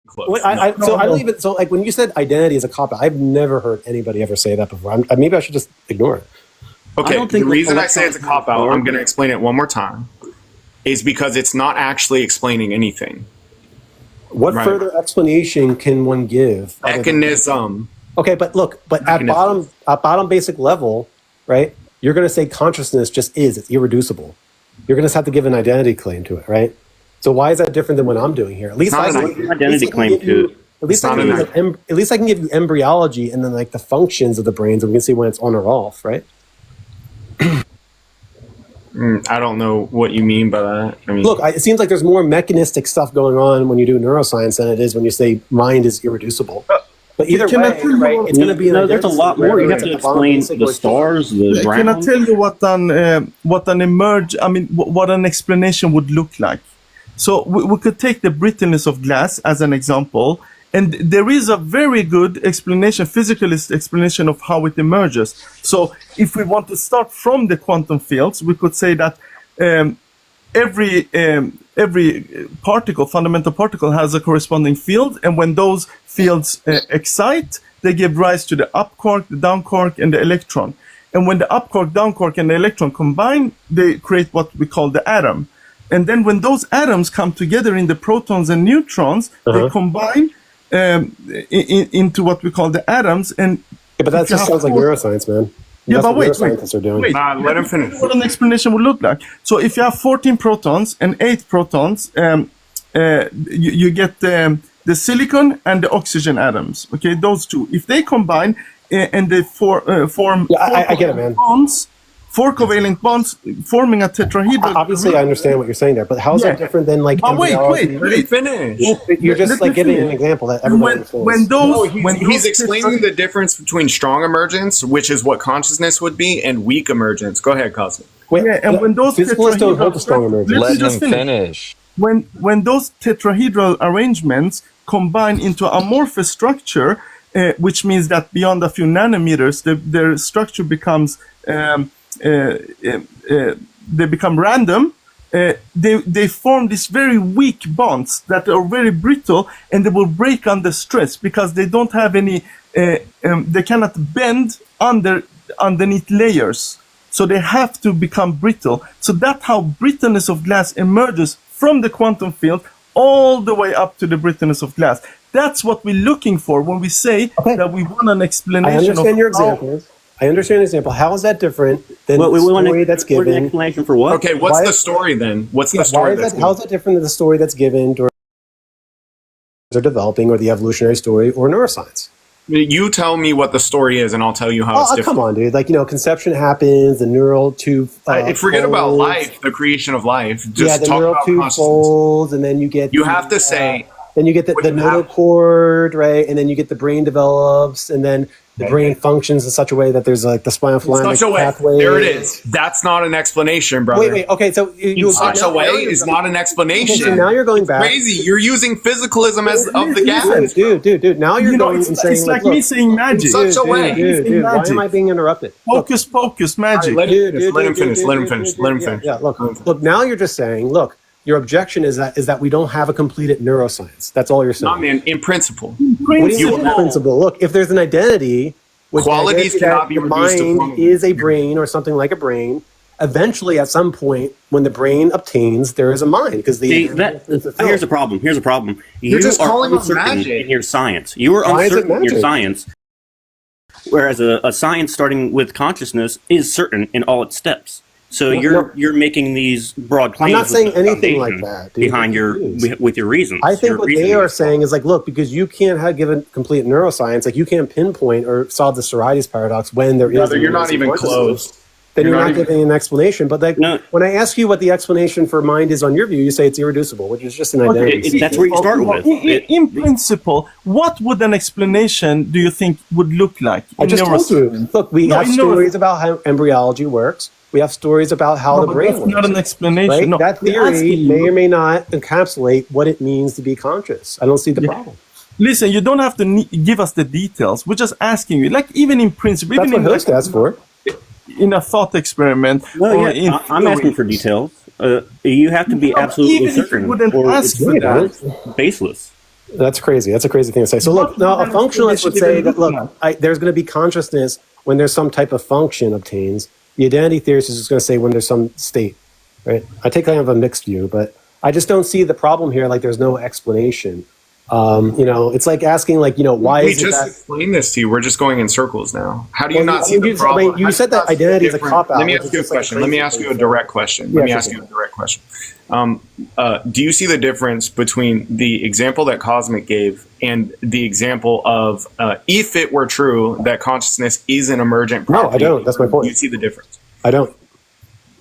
close. Wait, I don't even. So, like, when you said identity is a cop out, I've never heard anybody ever say that before. Maybe I should just ignore it. Okay, the reason I say it's a cop out, I'm going to explain it one more time, is because it's not actually explaining anything. What further explanation can one give? Mechanism. Okay, but look, at bottom basic level, right? You're going to say consciousness just is. It's irreducible. You're going to have to give an identity claim to it, right? So why is that different than what I'm doing here? At least I can identity claim to it. At least I can give you embryology and then like the functions of the brains, and we can see when it's on or off, right? I don't know what you mean by that. I mean, look, it seems like there's more mechanistic stuff going on when you do neuroscience than it is when you say mind is irreducible. But either way, right, it's going to be there's a lot more. You have to explain the stars, the ground. Can I tell you what an explanation would look like? So we could take the brittleness of glass as an example, and there is a very good explanation, physicalist explanation of how it emerges. So if we want to start from the quantum fields, we could say that every particle, fundamental particle, has a corresponding field, and when those fields excite, they give rise to the up quark, the down quark, and the electron. And when the up quark, down quark, and the electron combine, they create what we call the atom. And then when those atoms come together in the protons and neutrons, they combine into what we call the atoms. And but that just sounds like neuroscience, man. Yeah, that's but what neuroscientists are doing. let him finish. What an explanation would look like. So if you have 14 protons and 8 protons, you get the silicon and the oxygen atoms. Okay, those two. If they combine and they form I get it, man. bonds, 4 covalent bonds forming a tetrahedral. Obviously, I understand what you're saying there, but how is that different than like? Oh, wait. Finish. You're just like giving an example that everyone understands. He's explaining the difference between strong emergence, which is what consciousness would be, and weak emergence. Go ahead, Cosmic. And when those physicalists don't hold the strong emergence. Let him finish. When those tetrahedral arrangements combine into amorphous structure, which means that beyond a few nanometers, their structure becomes they become random. They form these very weak bonds that are very brittle, and they will break under stress because they don't have any. They cannot bend underneath layers, so they have to become brittle. So that's how brittleness of glass emerges from the quantum field all the way up to the brittleness of glass. That's what we're looking for when we say that we want an explanation. I understand your examples. I understand the example. How is that different than the story that's given? An explanation for what? Okay, what's the story then? What's the story? How is that different than the story that's given during they're developing, or the evolutionary story, or neuroscience? You tell me what the story is, and I'll tell you how it's different. Come on, dude. Like, conception happens, the neural tube. Forget about life, the creation of life. Just the talk neural about tube consciousness. folds, and then you get. You have to say. Then you get the notochord, right? And then you get the brain develops, and then the brain functions in such a way that there's like the spinal thalamic pathway. There it is. That's not an explanation, brother. Wait. Okay, so such a way is not an explanation. Okay, so now you're going back. Crazy. You're using physicalism as of the gas. Dude. Now you're going and saying, it's like me saying magic. Such a way. Dude, why am I being interrupted? Focus, magic. Let him finish. Yeah, look. Now you're just saying, look. Your objection is that we don't have a completed neuroscience. That's all you're saying. No, man, in principle. What do you mean in principle? Look, if there's an identity, qualities cannot be reduced to mind is a brain or something like a brain. Eventually, at some point, when the brain obtains, there is a mind because here's a problem. You're just calling it magic in your science. You are uncertain in your science, whereas a science starting with consciousness is certain in all its steps. So you're making these broad claims. I'm not saying anything like that, dude. Behind with your reasons. I think what they are saying is like, look, because you can't give a complete neuroscience, like you can't pinpoint or solve the Sorites paradox when there is. You're not even close. Then you're not giving an explanation. But when I ask you what the explanation for mind is on your view, you say it's irreducible, which is just an identity. That's where you start with. In principle, what would an explanation do you think would look like? I just told you. Look, we have stories about how embryology works. We have stories about how the brain works. Not an explanation. Right? No, that theory may or may not encapsulate what it means to be conscious. I don't see the problem. Listen, you don't have to give us the details. We're just asking you, like even in principle. That's even what Host asked for. In a thought experiment. I'm asking for details. You have to be absolutely certain, wouldn't ask for that. Baseless. That's crazy. That's a crazy thing to say. So look, now a functionalist would say that, look, there's going to be consciousness when there's some type of function obtains. The identity theorist is just going to say when there's some state, right? I take kind of a mixed view, but I just don't see the problem here. Like there's no explanation. It's like asking, like, why we is it just that... explained this to you. We're just going in circles now. How do you not see the problem? You said that identity is a cop-out. Let me ask you a question. Let me ask you a direct question. Do you see the difference between the example that Cosmic gave and the example of if it were true that consciousness is an emergent property? No, I don't. That's my point. Do you see the difference? I don't.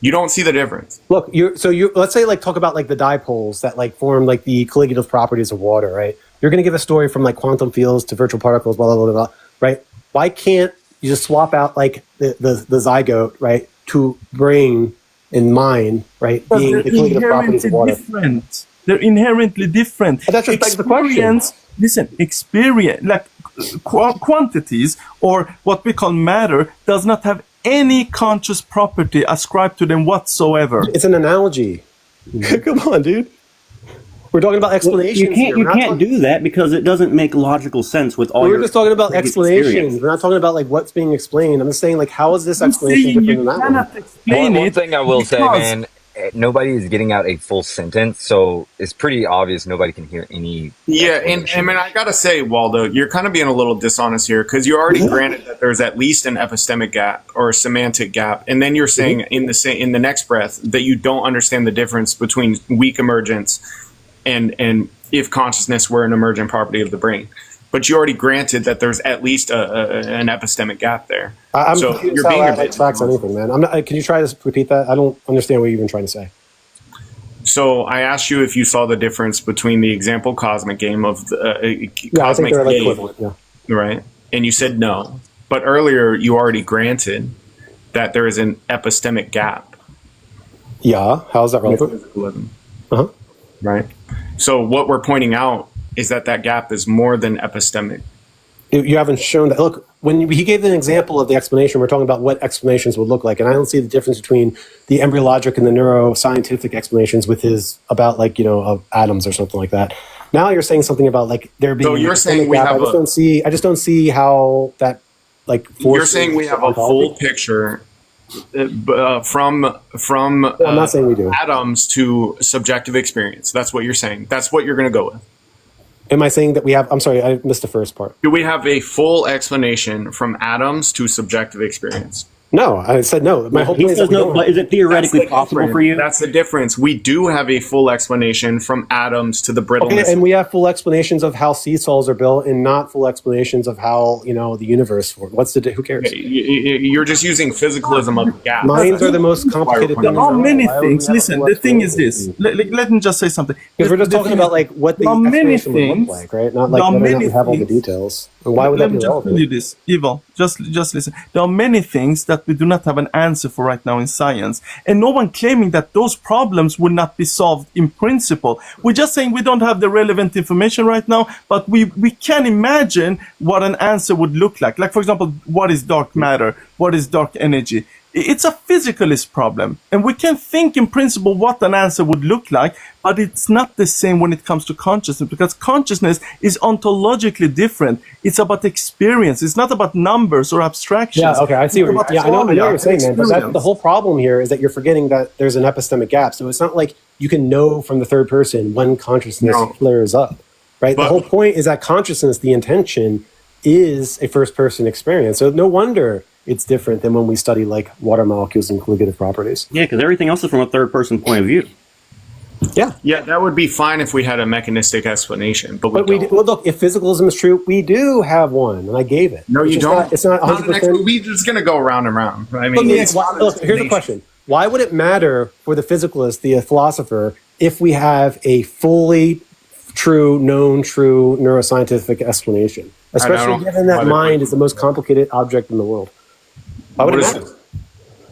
You don't see the difference. Look, let's say, like, talk about like the dipoles that like form like the colligative properties of water, right? You're going to give a story from like quantum fields to virtual particles, blah, blah, blah, blah, right? Why can't you just swap out like the zygote, right, to bring in mind, right, being the colligative properties of water? They're inherently different. But that's just the question. Experience, like quantities or what we call matter, does not have any conscious property ascribed to them whatsoever. It's an analogy. Come on, dude. We're talking about explanations. You can't do that because it doesn't make logical sense with all. We're just talking about explanations. We're not talking about like what's being explained. I'm just saying, like, how is this explanation different than that one? One thing I will say, man, nobody is getting out a full sentence, so it's pretty obvious nobody can hear any. Yeah, and I mean, I gotta say, Waldo, you're kind of being a little dishonest here because you already granted that there's at least an epistemic gap or a semantic gap, and then you're saying in the next breath that you don't understand the difference between weak emergence and if consciousness were an emergent property of the brain. But you already granted that there's at least an epistemic gap there. I'm so confused you're being how a bit tracks anything, man. I'm not. Can you try to repeat that? I don't understand what you're even trying to say. So I asked you if you saw the difference between the example Cosmic game of the Yeah, I think they're like game, equivalent. Yeah. right? And you said no. But earlier you already granted that there is an epistemic gap. Yeah. How is that relevant? Uh-huh. Right. So what we're pointing out is that gap is more than epistemic. You haven't shown that. Look, when he gave an example of the explanation, we're talking about what explanations would look like, and I don't see the difference between the embryologic and the neuroscientific explanations with his about of atoms or something like that. Now you're saying something about like there being. So you're saying we have. I just don't see how that like. You're saying we have a full picture from I'm not saying we do. atoms to subjective experience. That's what you're saying. That's what you're going to go with. Am I saying that we have? I'm sorry, I missed the first part. Do we have a full explanation from atoms to subjective experience? No, I said no. My whole point is no. But is it theoretically possible for you? That's the difference. We do have a full explanation from atoms to the brittleness. Okay, and we have full explanations of how seesaws are built, and not full explanations of how the universe works. Who cares? You're just using physicalism of gaps. Minds are the most complicated things. There are many things. Listen, the thing is this. Let me just say something. Because we're just talking about like what the explanation would look like, right? Not like whether or not we have all the details. And why would that be relevant? Let me just tell you this, Ivo. Just listen. There are many things that we do not have an answer for right now in science, and no one claiming that those problems will not be solved in principle. We're just saying we don't have the relevant information right now, but we can imagine what an answer would look like. Like, for example, what is dark matter? What is dark energy? It's a physicalist problem, and we can think in principle what an answer would look like, but it's not the same when it comes to consciousness, because consciousness is ontologically different. It's about experience. It's not about numbers or abstractions. Yeah, okay, I see. I know what you're saying, man. But the whole problem here is that you're forgetting that there's an epistemic gap. So it's not like you can know from the third person when consciousness flares up, right? The whole point is that consciousness, the intention, is a first-person experience. So no wonder it's different than when we study like water molecules and colligative properties. Yeah, because everything else is from a third-person point of view. Yeah, that would be fine if we had a mechanistic explanation, but we don't. Well, look, if physicalism is true, we do have one, and I gave it. No, you don't. It's not 100%. We're just going to go round and round. I mean, look, here's the question. Why would it matter for the physicalist, the philosopher, if we have a fully true neuroscientific explanation? Especially given that mind is the most complicated object in the world. Why would it matter?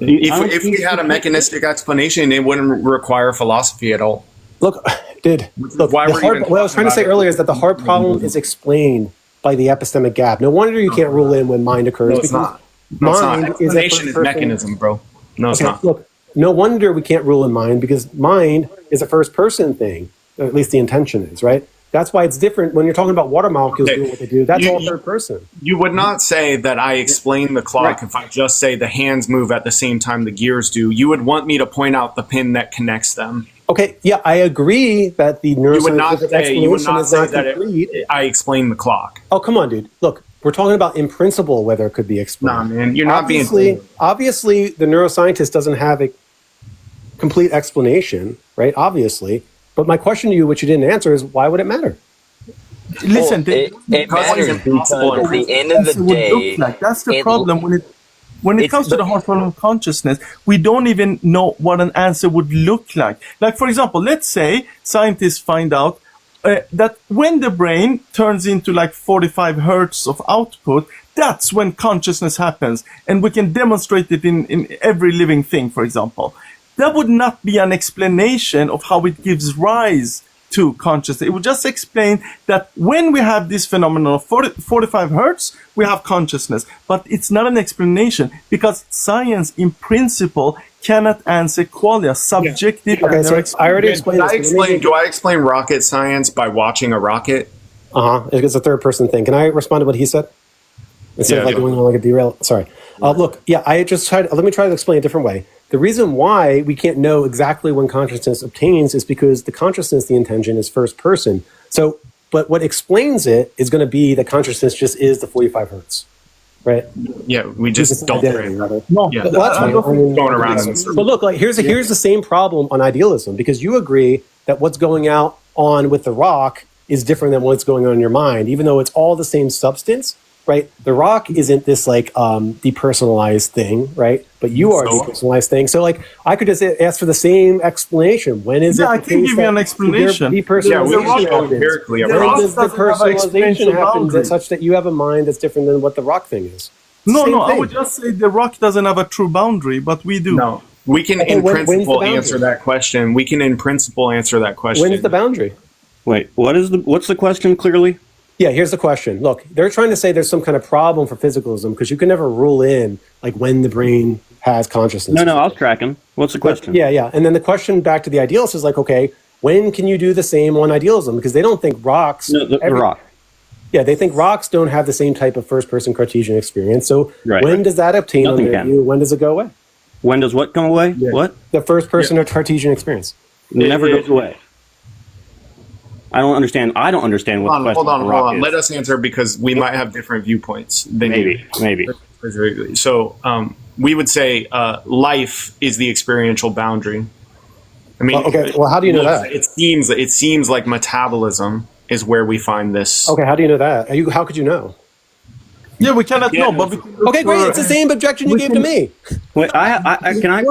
If we had a mechanistic explanation, it wouldn't require philosophy at all. Look, what I was trying to say earlier is that the hard problem is explained by the epistemic gap. No wonder you can't rule in when mind occurs. No, it's not. Mind explanation is mechanism, bro. No, it's not. Look, no wonder we can't rule in mind, because mind is a first-person thing. Or at least the intention is, right? That's why it's different when you're talking about water molecules doing what they do. That's all third person. You would not say that I explain the clock if I just say the hands move at the same time the gears do. You would want me to point out the pin that connects them. Okay, yeah, I agree that the neuroscientific explanation is not complete. I explain the clock. Oh, come on, dude. Look, we're talking about in principle whether it could be explained. Nah, man, you're not Obviously, the neuroscientist doesn't have a complete explanation, right? Obviously. But my question to you, which you didn't answer, is why would it matter? Listen, it matters because at the end of the day, that's the problem when it comes to the heart problem of consciousness. We don't even know what an answer would look like. Like, for example, let's say scientists find out that when the brain turns into like 45 hertz of output, that's when consciousness happens, and we can demonstrate it in every living thing, for example. That would not be an explanation of how it gives rise to consciousness. It would just explain that when we have this phenomenon of 45 hertz, we have consciousness. But it's not an explanation because science, in principle, cannot answer qualia, subjective. Okay, so I already explained this. Do I explain rocket science by watching a rocket? It's a third person thing. Can I respond to what he said? Instead of like going on like a derail. Sorry. Look, I just tried. Let me try to explain a different way. The reason why we can't know exactly when consciousness obtains is because the consciousness, the intention, is first person. So, but what explains it is going to be that consciousness just is the 45 hertz, right? Yeah, we just don't. No, yeah, that's fine. Going around in circles. But look, like here's the same problem on idealism, because you agree that what's going on with the rock is different than what's going on in your mind, even though it's all the same substance. Right, the rock isn't this like depersonalized thing, right? But you are a depersonalized thing. So like, I could just ask for the same explanation. When is it? I can give you an explanation. Depersonalization happens. When does the personalization happen such that you have a mind that's different than what the rock thing is? No, I would just say the rock doesn't have a true boundary, but we do. No, we can in principle answer that question. We can in principle answer that question. When is the boundary? Wait, what's the question clearly? Yeah, here's the question. Look, they're trying to say there's some kind of problem for physicalism because you can never rule in like when the brain has consciousness. No, I was tracking. What's the question? Yeah. And then the question back to the idealist is like, okay, when can you do the same on idealism? Because they don't think rocks... No, the rock. Yeah, they think rocks don't have the same type of first-person Cartesian experience. So when does that obtain on their view? When does it go away? When does what come away? Yeah. What? The first-person or Cartesian experience. It never goes away. I don't understand what the question hold on. Let us answer because we might have different viewpoints than maybe. So we would say life is the experiential boundary. I mean, well, how do you know that? It seems like metabolism is where we find this. Okay, how do you know that? How could you know? Yeah, we cannot know, but okay, great. It's the same objection you gave to me. Wait, can I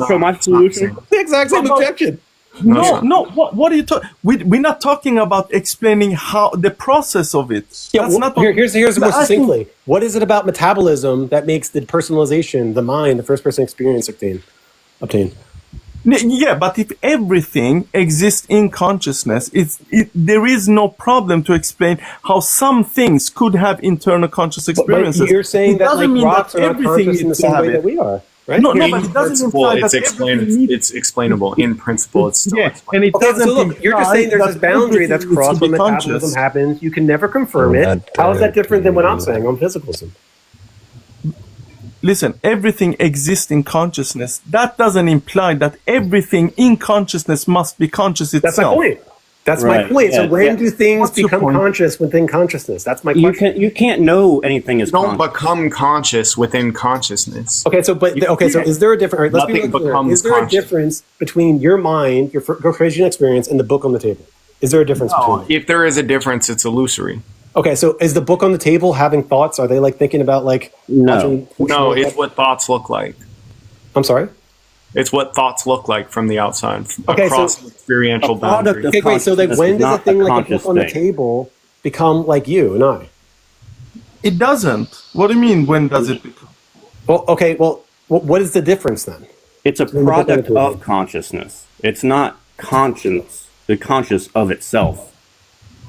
show my solution? The exact same objection. No. What are you talking? We're not talking about explaining how the process of it. Yeah, here's more succinctly. What is it about metabolism that makes the personalization, the mind, the first-person experience obtain? Yeah, but if everything exists in consciousness, there is no problem to explain how some things could have internal conscious experiences. But you're saying that like rocks are not conscious in the same way that we are. Right? No, but it doesn't imply that it's explainable. In principle, it's still explainable. And it doesn't so look, you're just saying there's this boundary that's crossed when metabolism happens. You can never confirm it. How is that different than what I'm saying on physicalism? Listen, everything exists in consciousness. That doesn't imply that everything in consciousness must be conscious itself. That's my point. That's my point. So when do things become conscious within consciousness? That's my question. You can't know anything is conscious. You don't become conscious within consciousness. Okay, so is there a difference? Right, let's be clear. Is there a difference between your mind, your Cartesian experience, and the book on the table? Is there a difference between them? If there is a difference, it's illusory. Okay, so is the book on the table having thoughts? Are they like thinking about like no, it's what thoughts look like. I'm sorry? It's what thoughts look like from the outside across an experiential boundary. Okay, great. So like, when does a thing like a book on the table become like you and I? It doesn't. What do you mean? When does it become? Well, okay. Well, what is the difference then? It's a product of consciousness. It's not conscious. The conscious of itself.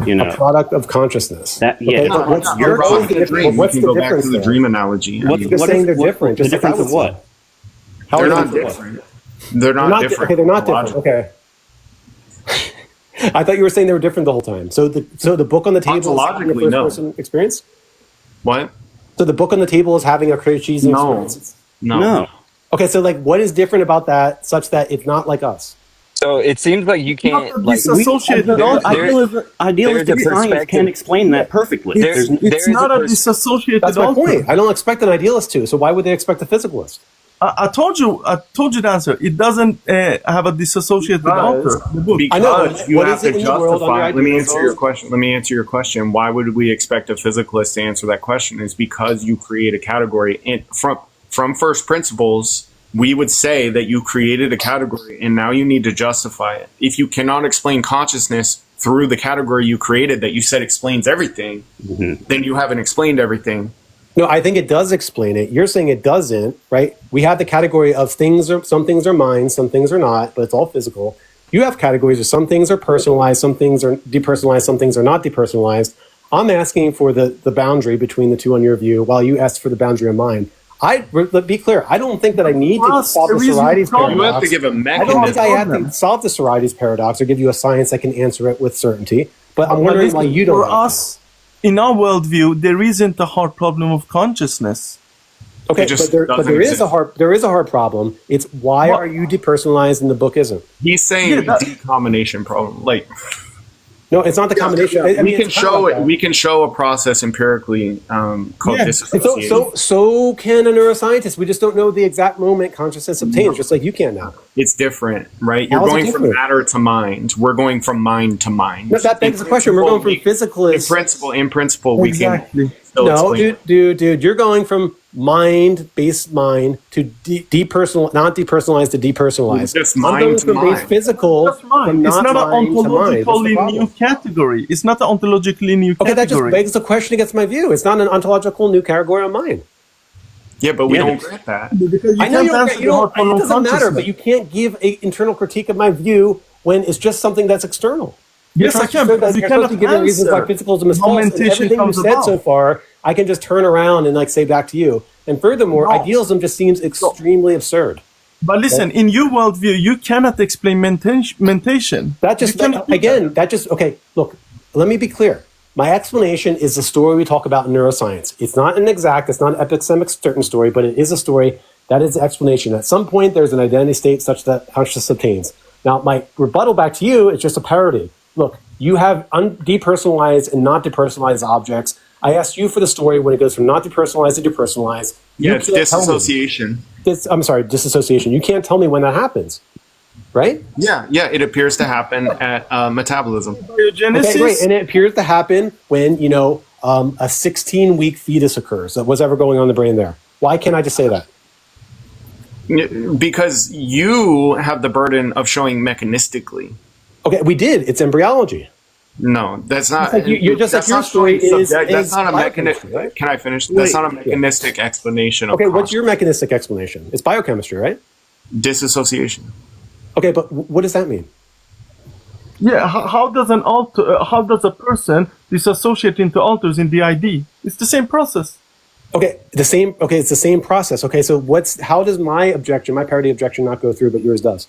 You know, a product of consciousness. What's the difference? To the dream analogy. You're saying they're different. The difference of what? They're not different. They're not different. Okay, they're not different. Okay. I thought you were saying they were different the whole time. So the book on the table is having a Ontologically, first no. person experience. What? So the book on the table is having a created cheese experience. No. Okay, so like, what is different about that, such that it's not like us? So it seems like you can't like disassociated Idealistic science can't explain that perfectly. It's not a disassociated That's my alter. point. I don't expect an idealist to. So why would they expect a physicalist? I told you the answer. It doesn't have a disassociated alter. The book. I know. Because you What have is it to in the world justify. under Let me idealism? answer your question. Why would we expect a physicalist to answer that question? Is because you create a category and from first principles. We would say that you created a category and now you need to justify it. If you cannot explain consciousness through the category you created that you said explains everything, then you haven't explained everything. No, I think it does explain it. You're saying it doesn't, right? We have the category of some things are mine, some things are not, but it's all physical. You have categories of some things are personalized, some things are depersonalized, some things are not depersonalized. I'm asking for the boundary between the two on your view, while you asked for the boundary on mine. Let's be clear. I don't think that I need to solve the Sorites paradox. You have to give a I mechanism. don't think I have to solve the Sorites paradox or give you a science that can answer it with certainty. But I'm wondering why you don't. For us, in our worldview, there isn't a hard problem of consciousness. Okay, It just but doesn't there is exist. a hard problem. It's why are you depersonalized and the book isn't? He's saying decombination problem. Like No, it's not the combination. I mean, we can it's kind of show like it. that. We can show a process empirically called Yeah. dissociation. So can a neuroscientist. We just don't know the exact moment consciousness obtains, just like you can now. It's different, right? You're How is it going from different? matter to mind. We're going from mind to mind. No, that begs the question. We're going from physicalist. In principle, we Exactly. can. Still No, explain. dude, you're going from mind-based mind to depersonal, not depersonalized to depersonalized. Just I'm mind going to from mind. base physical That's mine. from It's not an mind to mind. That's the ontologically problem. new category. It's not an ontologically new Okay, that just category. begs the question against my view. It's not an ontological new category on mine. Yeah, but we Yeah, don't but- grant that. Because you I know can't you're, answer you the don't, hard problem it of doesn't matter, but consciousness. you can't give an internal critique of my view when it's just something that's external. Yes, I can, because you You're supposed to cannot give me reasons why answer. physicalism is false, and Momentation everything you comes said about. so far, I can just turn around and like say back to you. And furthermore, No. idealism just seems extremely absurd. But listen, in your worldview, you cannot explain mentation. That just You cannot do again, that just okay. Look, let me be clear. My explanation is the story we talk about in neuroscience. It's not an exact, it's not an epistemic certain story, but it is a story that is the explanation. At some point, there's an identity state such that consciousness obtains. Now, my rebuttal back to you is just a parody. Look, you have depersonalized and not depersonalized objects. I asked you for the story when it goes from not depersonalized to depersonalized. You Yeah, it's can't tell me. disassociation. I'm sorry, disassociation. You can't tell me when that happens, right? Yeah, it appears to happen at metabolism. Biogenesis. Okay, great. And it appears to happen when, a 16-week fetus occurs. What's ever going on in the brain there? Why can't I just say that? Because you have the burden of showing mechanistically. Okay, we did. It's embryology. No, that's not. It's like you're just that's like your not story showing is- subject- That's is not a biochemistry, mechanistic. right? Can I finish? That's not a mechanistic explanation of Okay, what's consciousness. your mechanistic explanation? It's biochemistry, right? Disassociation. Okay, but what does that mean? Yeah, how does how does a person disassociate into alters in the ID? It's the same process. Okay, it's the same process. Okay, so how does my parody objection not go through, but yours does?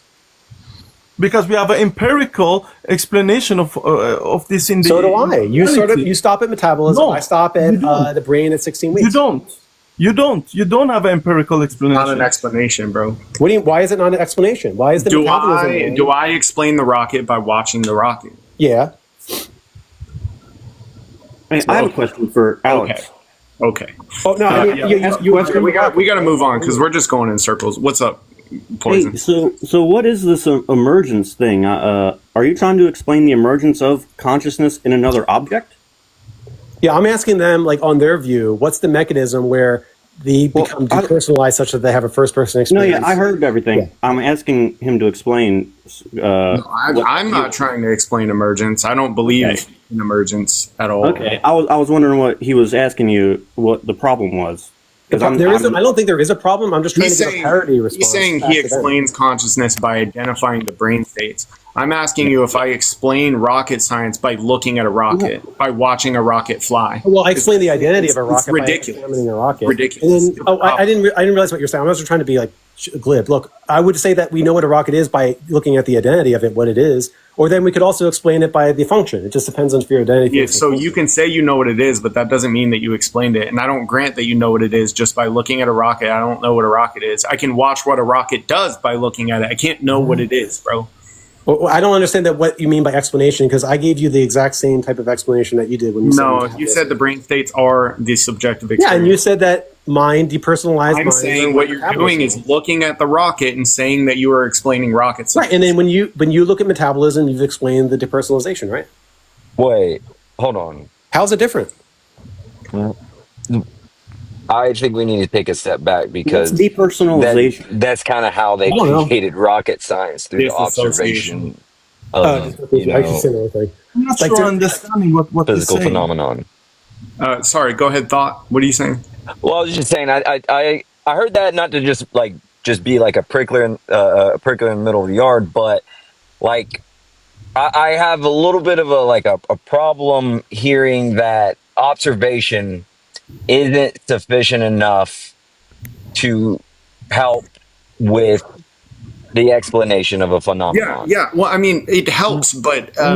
Because we have an empirical explanation of this in the. So do I. You stop at metabolism. No, I stop you at don't. the brain at 16 weeks. You don't. You don't have an empirical explanation. Not an explanation, bro. Why is it not an explanation? Why is the metabolism? Do I explain the rocket by watching the rocket? Yeah. I have a question for Alex. Okay. Oh no. We got to move on because we're just going in circles. What's up, Poison? Hey, so what is this emergence thing? Are you trying to explain the emergence of consciousness in another object? Yeah, I'm asking them, like, on their view, what's the mechanism where they become depersonalized such that they have a first-person No, experience? yeah, I heard everything. Yeah. I'm asking him to explain. I'm not trying to explain emergence. I don't believe in emergence at all. Okay, I was wondering what he was asking you, what the problem was. I don't think there is a problem. I'm just trying He's to get saying, a parody response. he's saying back he to them. explains consciousness by identifying the brain states. I'm asking you if I explain rocket science by looking at a rocket, by watching a rocket fly. Well, I explained the identity of a rocket ridiculous. by examining a rocket. Ridiculous. And then, I didn't realize what you're saying. I was trying to be like glib. Look, I would say that we know what a rocket is by looking at the identity of it, what it is, or then we could also explain it by the function. It just depends on if your identity. Yeah, so you can say you know what it is, but that doesn't mean that you explained it. And I don't grant that you know what it is just by looking at a rocket. I don't know what a rocket is. I can watch what a rocket does by looking at it. I can't know what it is, bro. Well, I don't understand that what you mean by explanation, because I gave you the exact same type of explanation that you did when you said. No, you said the brain states are the subjective experience. Yeah, and you said that mind, depersonalized mind. I'm saying what you're doing is looking at the rocket and saying that you are explaining rocket science. Right, and then when you look at metabolism, you've explained the depersonalization, right? Wait, hold on. How's it different? I think we need to take a step back because It's depersonalization. that's kind of how they created rocket science through the observation of everything. I'm not sure understanding what physical you're saying. phenomenon. Sorry, go ahead, Thought. What are you saying? Well, I was just saying, I heard that not to just be like a prickler in the middle of the yard, but like I have a little bit of a problem hearing that observation isn't sufficient enough to help with the explanation of a phenomenon. Yeah. Well, I mean, it helps, but I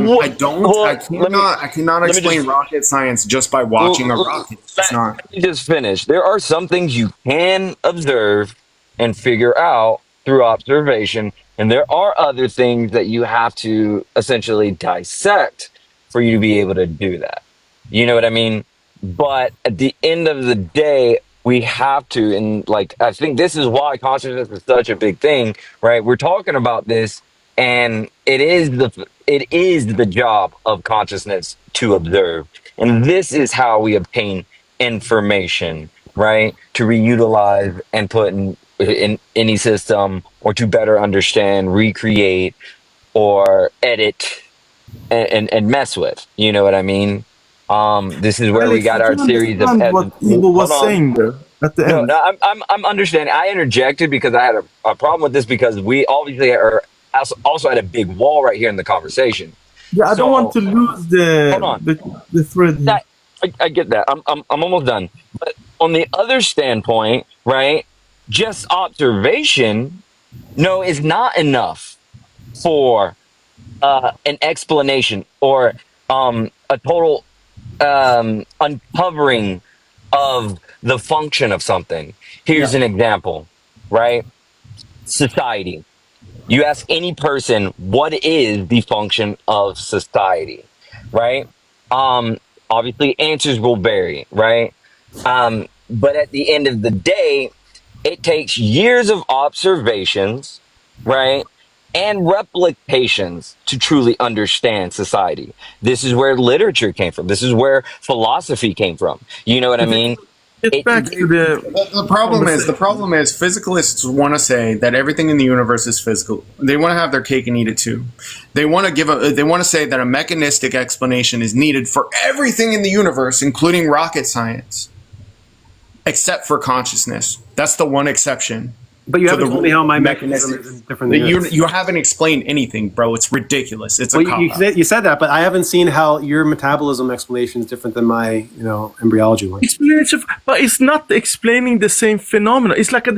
cannot explain rocket science just by watching a rocket. It's not. Let me just finish. There are some things you can observe and figure out through observation, and there are other things that you have to essentially dissect for you to be able to do that. You know what I mean? But at the end of the day, we have to, and like, I think this is why consciousness is such a big thing, right? We're talking about this, and it is the job of consciousness to observe. And this is how we obtain information, right? To reutilize and put in any system, or to better understand, recreate, or edit and mess with. You know what I mean? This is where we got our series of what Evil was saying there at the end. No, I'm understanding. I interjected because I had a problem with this because we obviously are also had a big wall right here in the conversation. Yeah, I don't want to lose the thread. I get that. I'm almost done. But on the other standpoint, right? Just observation, is not enough for an explanation or a total uncovering of the function of something. Here's an example, right? Society. You ask any person, what is the function of society, right? Obviously answers will vary, right? But at the end of the day, it takes years of observations, right? And replications to truly understand society. This is where literature came from. This is where philosophy came from. You know what I mean? The problem is physicalists want to say that everything in the universe is physical. They want to have their cake and eat it too. They want to say that a mechanistic explanation is needed for everything in the universe, including rocket science, except for consciousness. That's the one exception. But you haven't told me how my mechanism is different than yours. You haven't explained anything, bro. It's ridiculous. It's a cop-out. You said that, but I haven't seen how your metabolism explanation is different than my, embryology one. But it's not explaining the same phenomena. It's like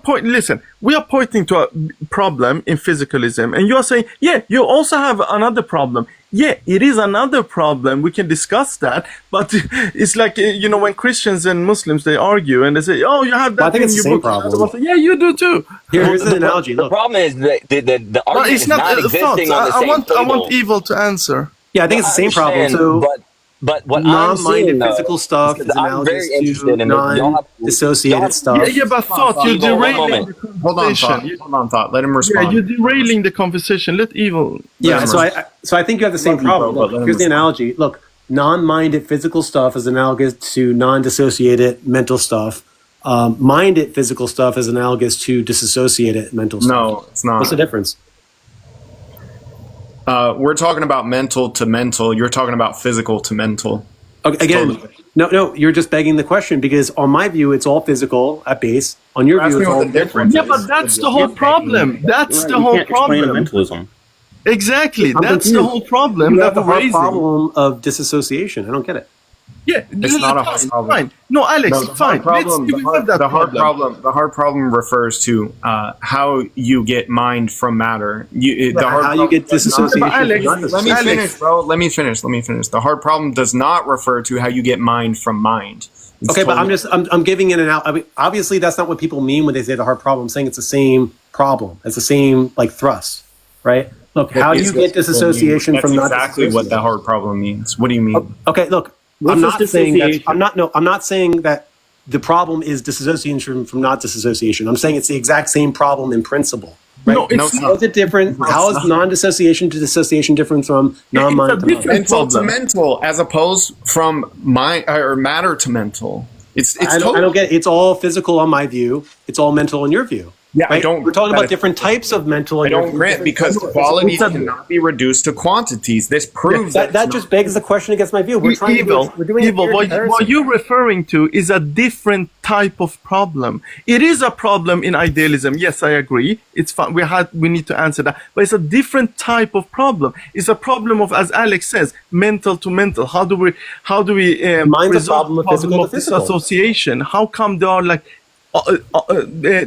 listen, we are pointing to a problem in physicalism, and you're saying, yeah, you also have another problem. Yeah, it is another problem. We can discuss that, but it's like when Christians and Muslims they argue and they say, "Oh, you have that." Well, I think it's the same problem. Yeah, you do too. Here's an analogy. The problem is that the argument is not existing on the same table. I want Evil to answer. Yeah, I think it's the same problem. So, but what non-minded physical stuff is analogous to non-dissociated stuff. Yeah, but Thought, you're derailing the conversation. Hold on, Thought. Let him respond. Yeah, you're derailing the conversation. Let Evil. Yeah, so I think you have the same problem. Look, here's the analogy. Look, non-minded physical stuff is analogous to non-dissociated mental stuff. Minded physical stuff is analogous to disassociated mental stuff. No, it's not. What's the difference? We're talking about mental to mental. You're talking about physical to mental. Okay, again, no, you're just begging the question because on my view, it's all physical at base. On your view, it's all different. Yeah, but that's the whole problem. That's the whole problem. Mentalism. Exactly. That's the whole problem. You have the hard problem of disassociation. I don't get it. Yeah, It's not a hard problem. Fine. No, Alex, No, the fine. hard problem, the hard problem refers to how you get mind from matter. How you get disassociation. Alex, Let me finish, bro. Let me finish. The hard problem does not refer to how you get mind from mind. It's Okay, but totally- I'm giving it an out. I mean, obviously, that's not what people mean when they say the hard problem. I'm saying it's the same problem. It's the same like thrust, right? Look, how do you get disassociation That's from not exactly what the hard problem means. What do you mean? Okay, look, What's I'm not saying that. disassociation? I'm not saying that the problem is disassociation from not disassociation. I'm saying it's the exact same problem in principle. Right? No, it's How is it different? How is non-dissociation to dissociation different from non-mind to mind? Mental to mental, as opposed from mind or matter to mental. I don't get it. It's all physical on my view. It's all mental in your view. Yeah, right? I don't. We're talking about different types of mental. I don't grant because qualities cannot be reduced to quantities. This proves that just begs the question against my view. We're trying we're doing evil. What you're referring to is a different type of problem. It is a problem in idealism. Yes, I agree. It's fun. We need to answer that, but it's a different type of problem. It's a problem of, as Alex says, mental to mental. How do we Mine's a problem of physical to physical. Disassociation? How come they are like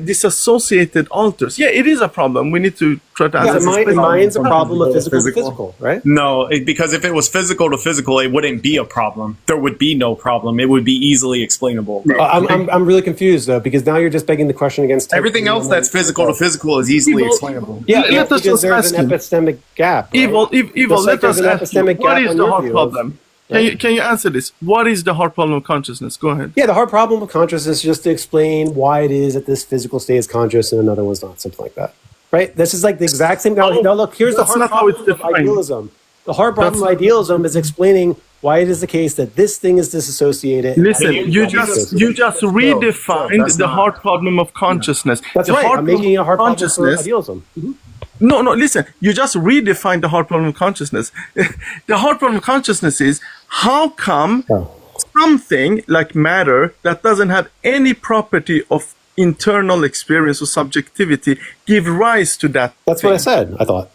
disassociated alters? Yeah, it is a problem. We need to try to answer this. Mine's a problem of physical to physical, right? No, because if it was physical to physical, it wouldn't be a problem. There would be no problem. It would be easily explainable. I'm really confused though, because now you're just begging the question against everything else that's physical to physical is easily explainable. Yeah, because there's an epistemic gap. Right? Evil. Let us ask you, what is the hard problem? Right? Can you answer this? What is the hard problem of consciousness? Go ahead. Yeah, the hard problem of consciousness is just to explain why it is that this physical state is conscious and another one's not, something like that. Right? This is like the exact same. Now look, here's the hard problem of idealism. The hard problem of idealism is explaining why it is the case that this thing is disassociated. Listen, you just redefined the hard problem of consciousness. That's right. I'm making a hard problem for idealism. Mm-hmm. No, listen. You just redefined the hard problem of consciousness. The hard problem of consciousness is how come something like matter that doesn't have any property of internal experience or subjectivity give rise to that? That's what I said, I thought.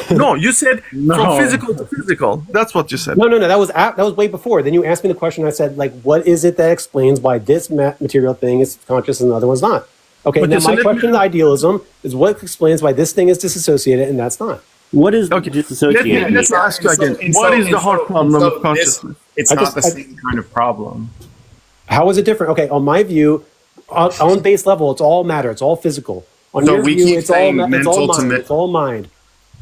No, you said from physical to physical. That's what you said. No. That was way before. Then you asked me the question. I said, like, what is it that explains why this material thing is conscious and the other one's not? Okay, now my question to idealism is what explains why this thing is disassociated and that's not. What is disassociated? Let's ask you again. What is the hard problem of consciousness? It's not the same kind of problem. How is it different? Okay, on my view, on base level, it's all matter. It's all physical. On your view, it's all mind. It's all mind.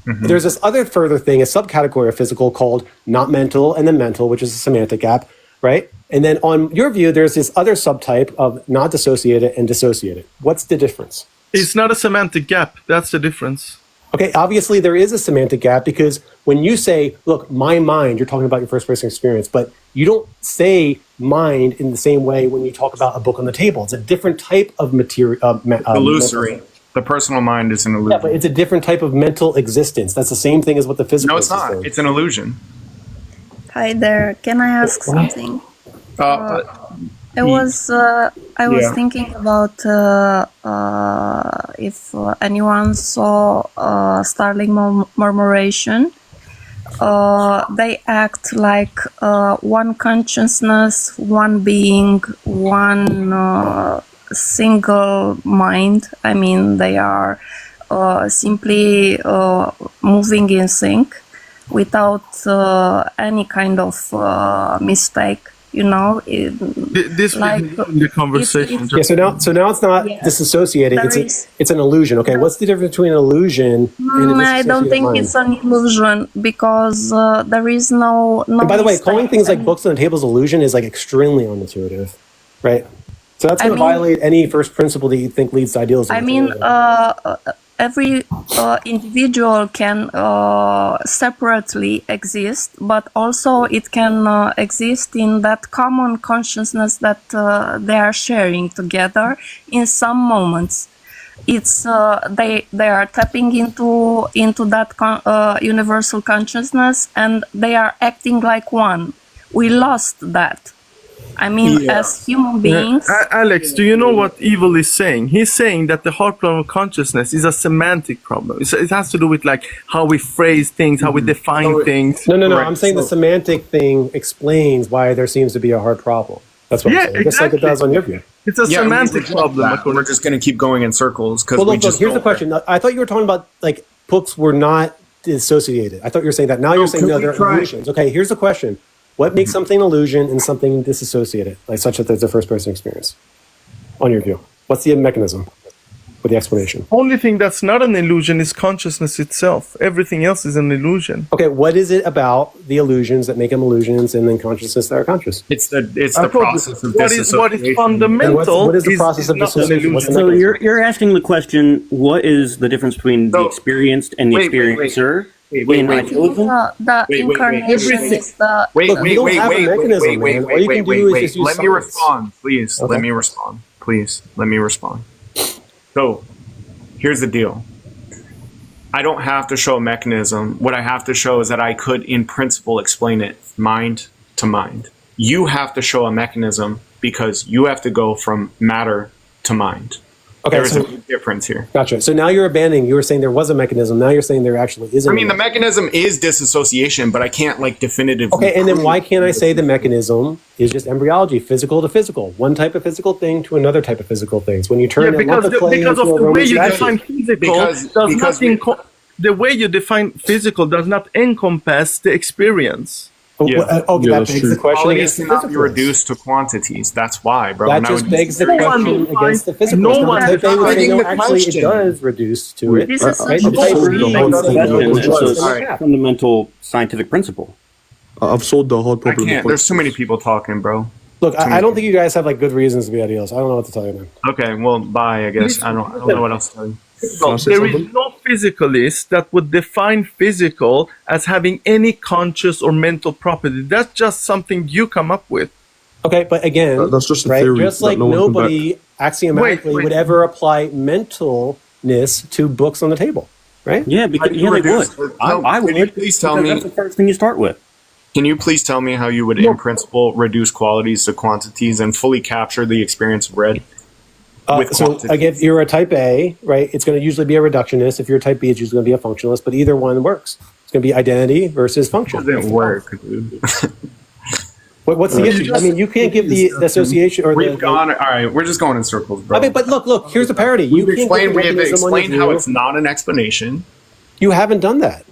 Mm-hmm. There's this other further thing, a subcategory of physical called not mental and then mental, which is a semantic gap, right? And then on your view, there's this other subtype of not dissociated and dissociated. What's the difference? It's not a semantic gap. That's the difference. Okay, obviously there is a semantic gap because when you say, look, my mind, you're talking about your first person experience, but you don't say mind in the same way when you talk about a book on the table. It's a different type of material. Illusory. The personal mind is an illusion. Yeah, but it's a different type of mental existence. That's the same thing as what the physical is. No, it's not. It's an illusion. Hi there. Can I ask something? I was thinking about if anyone saw Starling Murmuration. They act like one consciousness, one being, one single mind. I mean, they are simply moving in sync without any kind of mistake. You know, this like the conversation. So now it's not disassociated. It's an illusion. Okay, what's the difference between an illusion and a I don't think it's an illusion because there is no. And by the way, calling things like books on the table illusion is like extremely unintuitive, right? So that's going to violate any first principle that you think leads to idealism. I mean, every individual can separately exist, but also it can exist in that common consciousness that they are sharing together in some moments. It's they are tapping into that universal consciousness, and they are acting like one. We lost that. I mean, as human beings. Alex, do you know what Evil is saying? He's saying that the hard problem of consciousness is a semantic problem. It has to do with like how we phrase things, how we define things. No. I'm saying the semantic thing explains why there seems to be a hard problem. That's what I'm saying. Just like it does on your view. It's a semantic problem. We're just going to keep going in circles because look, here's the question. I thought you were talking about like books were not dissociated. I thought you were saying that. Now you're saying no, they're illusions. Okay, here's the question. What makes something an illusion and something disassociated, like such that there's a first-person experience? On your view, what's the mechanism for the explanation? Only thing that's not an illusion is consciousness itself. Everything else is an illusion. Okay, what is it about the illusions that make them illusions and then consciousness that are conscious? It's the process of dissociation. What is fundamental? What is the process of dissociation? So you're asking the question: what is the difference between the experienced and the experiencer? The incarnation is the. Wait. Let me respond, please. Okay. Let me respond. So, here's the deal. I don't have to show a mechanism. What I have to show is that I could, in principle, explain it mind to mind. You have to show a mechanism because you have to go from matter to mind. Okay, There's a big difference here. Gotcha. So now you're abandoning. You were saying there was a mechanism. Now you're saying there actually isn't. I mean, the mechanism is disassociation, but I can't like definitively. Okay, and then why can't I say the mechanism is just embryology, physical to physical, one type of physical thing to another type of physical things? When you turn because of the way you define physical, the way you define physical does not encompass the experience. That begs the question Qualities cannot be reduced to quantities. That's why, bro. That just begs the question against the physical. No one type A would say, no, actually, it does reduce to it. This is Right? such a fundamental scientific principle. I've solved the hard I problem. can't. There's too many people talking, bro. Look, I don't think you guys have like good reasons to be idealists. I don't know what to tell you, man. Okay, well, bye. I guess I don't know what else to tell you. There is no physicalist that would define physical as having any conscious or mental property. That's just something you come up with. Okay, but again, that's just a right? theory Just like that no one can nobody axiomatically would ever apply mentalness to books on the table, right? Yeah, because they would. I would. Can you please tell me? That's the first thing you start with. Can you please tell me how you would, in principle, reduce qualities to quantities and fully capture the experience of red? So again, if you're a type A, right, it's going to usually be a reductionist. If you're a type B, it's usually going to be a functionalist, but either one works. It's going to be identity versus function. It doesn't work, dude. What's the issue? I mean, you can't give the association or We've gone. All right, we're just going in circles, bro. I mean, but look, here's the parity. We have explained how it's not an explanation. You haven't done that.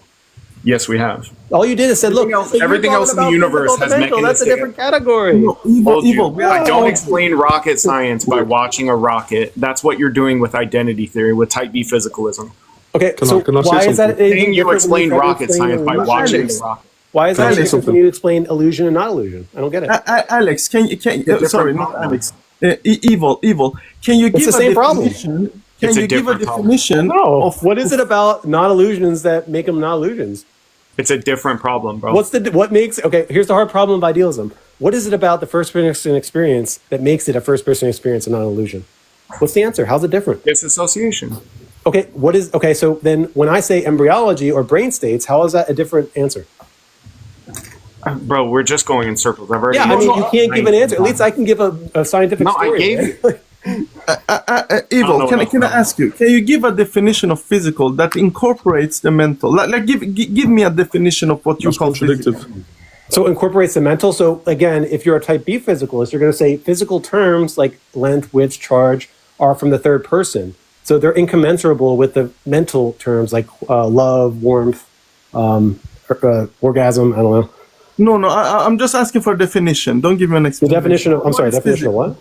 Yes, we have. All you did is said, look, everything else in the universe has mechanistic. That's a different category. I don't explain rocket science by watching a rocket. That's what you're doing with identity theory, with type B physicalism. Okay, so why is that? Saying you explain rocket science by watching the rocket. Why is that different when you explain illusion and not illusion? I don't get it. Alex, sorry, not Alex. Evil. Can you give the same problem? Can you give a definition of what is it about non-illusions that make them non-illusions? It's a different problem, bro. What makes here's the hard problem of idealism. What is it about the first person experience that makes it a first person experience and not an illusion? What's the answer? How's it different? It's association. Okay, so then when I say embryology or brain states, how is that a different answer? Bro, we're just going in circles. I've already you can't give an answer. At least I can give a scientific story. I gave you. Evil, can I ask you? Can you give a definition of physical that incorporates the mental? Give me a definition of what you call physical. So incorporates the mental. So again, if you're a type B physicalist, you're going to say physical terms like length, width, charge are from the third person. So they're incommensurable with the mental terms like love, warmth, orgasm. I don't know. No. I'm just asking for a definition. Don't give me an explanation. The definition of definition of what?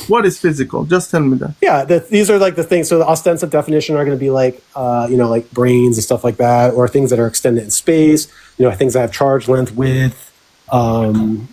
What is physical? Just tell me that. Yeah, these are like the things. So the ostensive definition are going to be like, like brains and stuff like that, or things that are extended in space. Things that have charge, length, width. I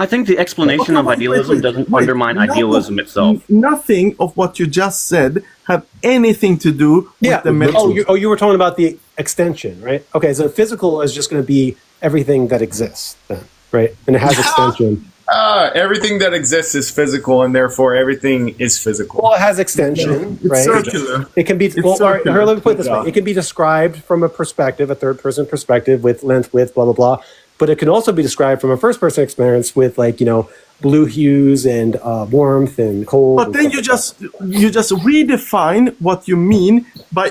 think the explanation of idealism doesn't undermine idealism itself. Nothing of what you just said have anything to do with the mental. You were talking about the extension, right? Okay, so physical is just going to be everything that exists, then, right? And it has extension. Everything that exists is physical, and therefore everything is physical. Well, it has extension, right? Circular. It can be. Let me put it this way: it can be described from a third-person perspective, with length, width, blah blah blah. but it can also be described from a first-person experience with like, you know, blue hues and warmth and cold. But then you just redefine what you mean by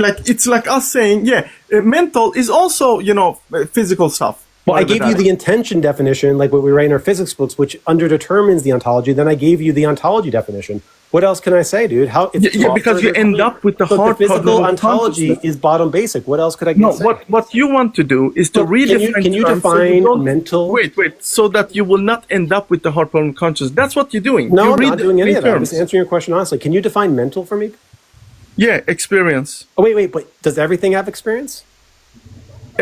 like it's like us saying, mental is also, you know, physical stuff. Well, I gave you the intention definition, like what we write in our physics books, which underdetermines the ontology. Then I gave you the ontology definition. What else can I say, dude? How? Because you end up with the hard the physical ontology is bottom basic. What else could I say? No, what you want to do is to redefine. Can you define mental? Wait, so that you will not end up with the hard problem consciousness. That's what you're doing. No, I'm not doing any of that. I'm just answering your question honestly. Can you define mental for me? Yeah, experience. Oh wait, but does everything have experience?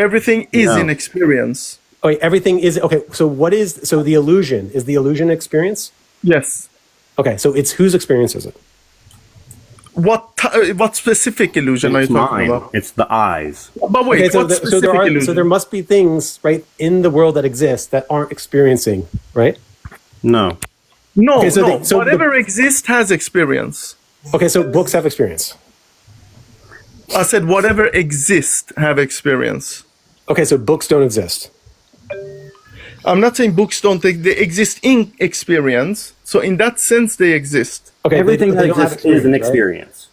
Everything is in experience. Oh, wait, everything is okay. So the illusion? Is the illusion experience? Yes. Okay, so it's whose experience is it? What specific illusion are you talking about? It's the eyes. But wait, illusion? So there must be things right in the world that exist that aren't experiencing, right? No. No, okay, no. Whatever exists has experience. Okay, so books have experience. I said whatever exists have experience. Okay, so books don't exist. I'm not saying books don't they exist in experience. So in that sense, they exist. Okay, everything that exists is an experience.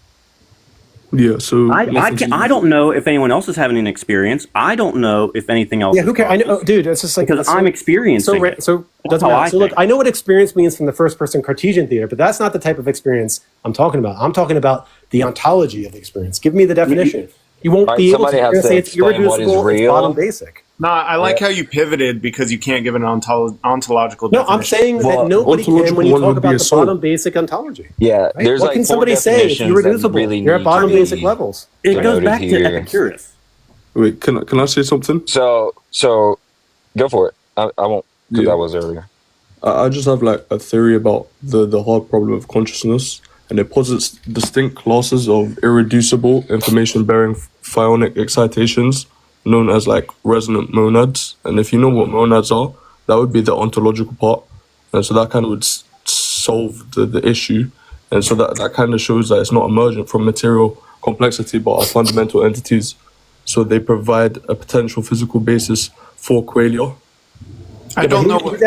Right? Yeah. So I don't know if anyone else is having an experience. I don't know if anything else. Yeah, who cares? I know, dude. It's just like because I'm experiencing. So it doesn't matter. So look, I know what experience means from the first-person Cartesian theater, but that's not the type of experience I'm talking about. I'm talking about the ontology of the experience. Give me the definition. You won't be able to say it's irreducible. It's bottom basic. No, I like how you pivoted because you can't give an ontological definition. No, I'm saying that nobody can when you talk about the bottom basic ontology. Yeah, right? there's what like can somebody say? It's irreducible. Really you're at bottom basic levels. It goes back to Epicurus. Wait, can I say something? So go for it. I won't because I was earlier. I just have like a theory about the hard problem of consciousness, and it posits distinct classes of irreducible information-bearing phionic excitations known as like resonant monads. And if you know what monads are, that would be the ontological part. And so that kind of would solve the issue. And so that kind of shows that it's not emergent from material complexity, but are fundamental entities. So they provide a potential physical basis for qualia. I don't know what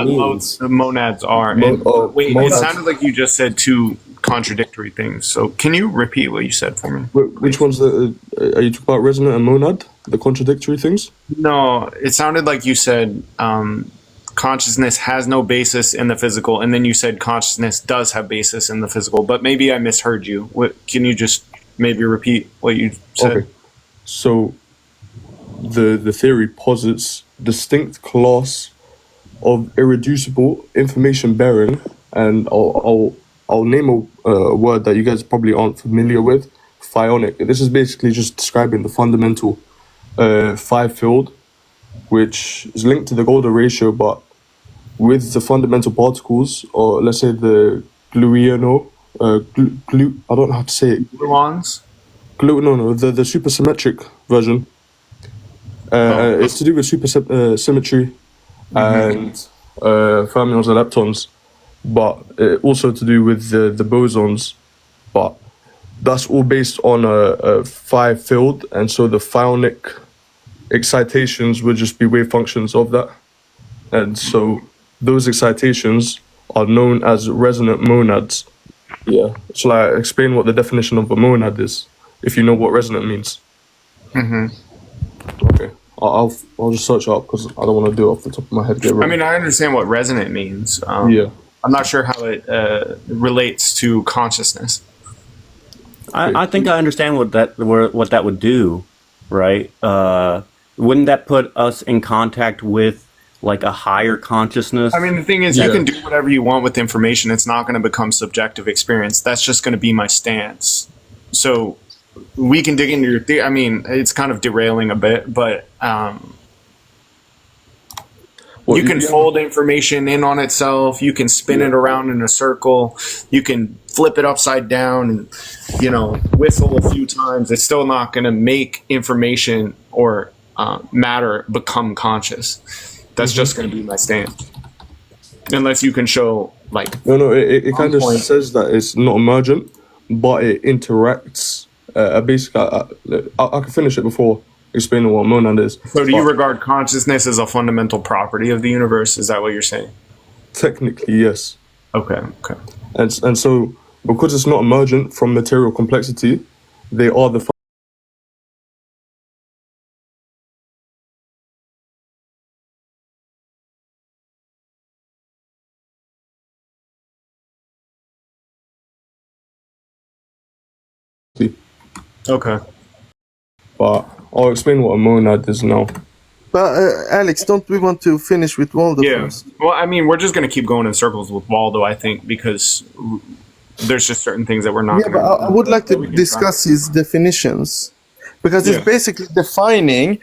means. monads are. It sounded like you just said two contradictory things. So can you repeat what you said for me? Which ones are you talking about? Resonant and monad, the contradictory things? No, it sounded like you said consciousness has no basis in the physical, and then you said consciousness does have basis in the physical. But maybe I misheard you. Can you just maybe repeat what you said? Okay. So the theory posits distinct class of irreducible information bearing, and I'll name a word that you guys probably aren't familiar with, phionic. This is basically just describing the fundamental phi field, which is linked to the Golden ratio, but with the fundamental particles, or let's say the gluino, I don't know how to say it. Gluons? The supersymmetric version. It's to do with supersymmetry and fermions and leptons, but also to do with the bosons. But that's all based on a phi field, and so the phionic excitations would just be wave functions of that. And so those excitations are known as resonant monads. Yeah. Shall I explain what the definition of a monad is, if you know what resonant means? Mm-hmm. Okay. I'll just search it up because I don't want to do it off the top of my head. I mean, I understand what resonant means. Yeah. I'm not sure how it relates to consciousness. I think I understand what that would do, right? Wouldn't that put us in contact with like a higher consciousness? I mean, the thing is, you can do whatever you want with information. It's not going to become subjective experience. That's just going to be my stance. So we can dig into your theory. I mean, it's kind of derailing a bit, but you can fold information in on itself. You can spin it around in a circle. You can flip it upside down and, whistle a few times. It's still not going to make information or matter become conscious. That's just going to be my stance. Unless you can show, like... No, it kind of says that it's not emergent, but it interacts. Basically, I can finish it before explaining what a monad is. So do you But regard consciousness as a fundamental property of the universe? Is that what you're saying? technically, yes. Okay. And so, because it's not emergent from material complexity, they are the Okay. But I'll explain what a monad is now. But Alex, don't we want to finish with Waldo first? Well, I mean, we're just going to keep going in circles with Waldo, I think, because there's just certain things that we're not. Yeah, but I would like to discuss his definitions, because it's basically defining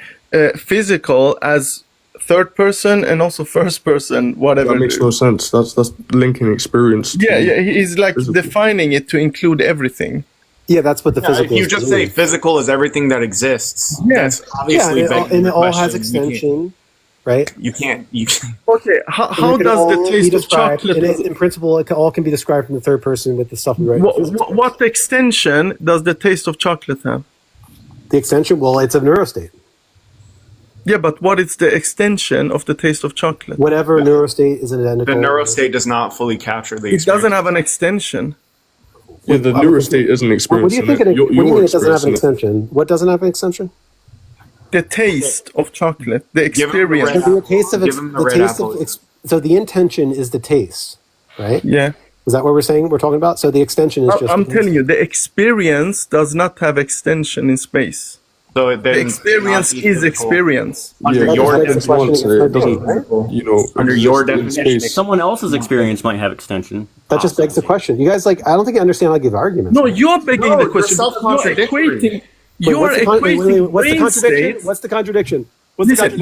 physical as third person and also first person, whatever. That makes no sense. That's linking experience. Yeah, he's like defining it to include everything. Yeah, that's what the physical. If you just say physical is everything that exists, that's obviously and it all has extension, right? You can't. Okay, how does the taste of chocolate? In principle, it all can be described from the third person with the stuff we write. What extension does the taste of chocolate have? The extension? Well, it's a neurostate. Yeah, but what is the extension of the taste of chocolate? Whatever neurostate is identical. The neurostate does not fully capture the experience. It doesn't have an extension. Yeah, the neurostate isn't experiencing. What do you think? What do you mean it doesn't have an extension? What doesn't have an extension? The taste of chocolate, the experience. So the intention is the taste, right? Yeah. Is that what we're saying? We're talking about. So the extension is just. I'm telling you, the experience does not have extension in space. So the experience is experience. Under your definition, someone else's experience might have extension. That just begs the question. You guys, I don't think you understand how I give arguments. No, you're begging the question. You're equating What's the contradiction? Listen,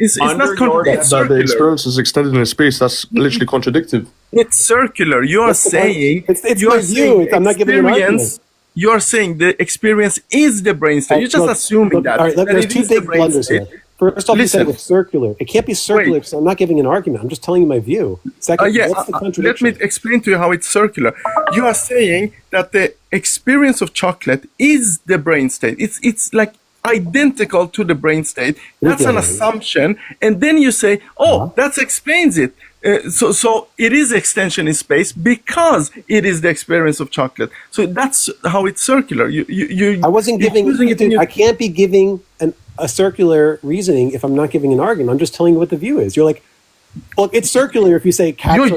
it's not contradictory. That the experience is extended in space. That's literally contradictive. It's circular. You are saying it's my view. I'm not giving an argument. You are saying the experience is the brain state. You're just assuming that. All right, there's two big blunders here. First off, you said it's circular. It can't be circular because I'm not giving an argument. I'm just telling you my view. Second, what's the contradiction? Let me explain to you how it's circular. You are saying that the experience of chocolate is the brain state. It's like identical to the brain state. That's an assumption. And then you say, that explains it. So it is extension in space because it is the experience of chocolate. So that's how it's circular. I wasn't giving. I can't be giving a circular reasoning if I'm not giving an argument. I'm just telling you what the view is. You're like, well, it's circular if you say.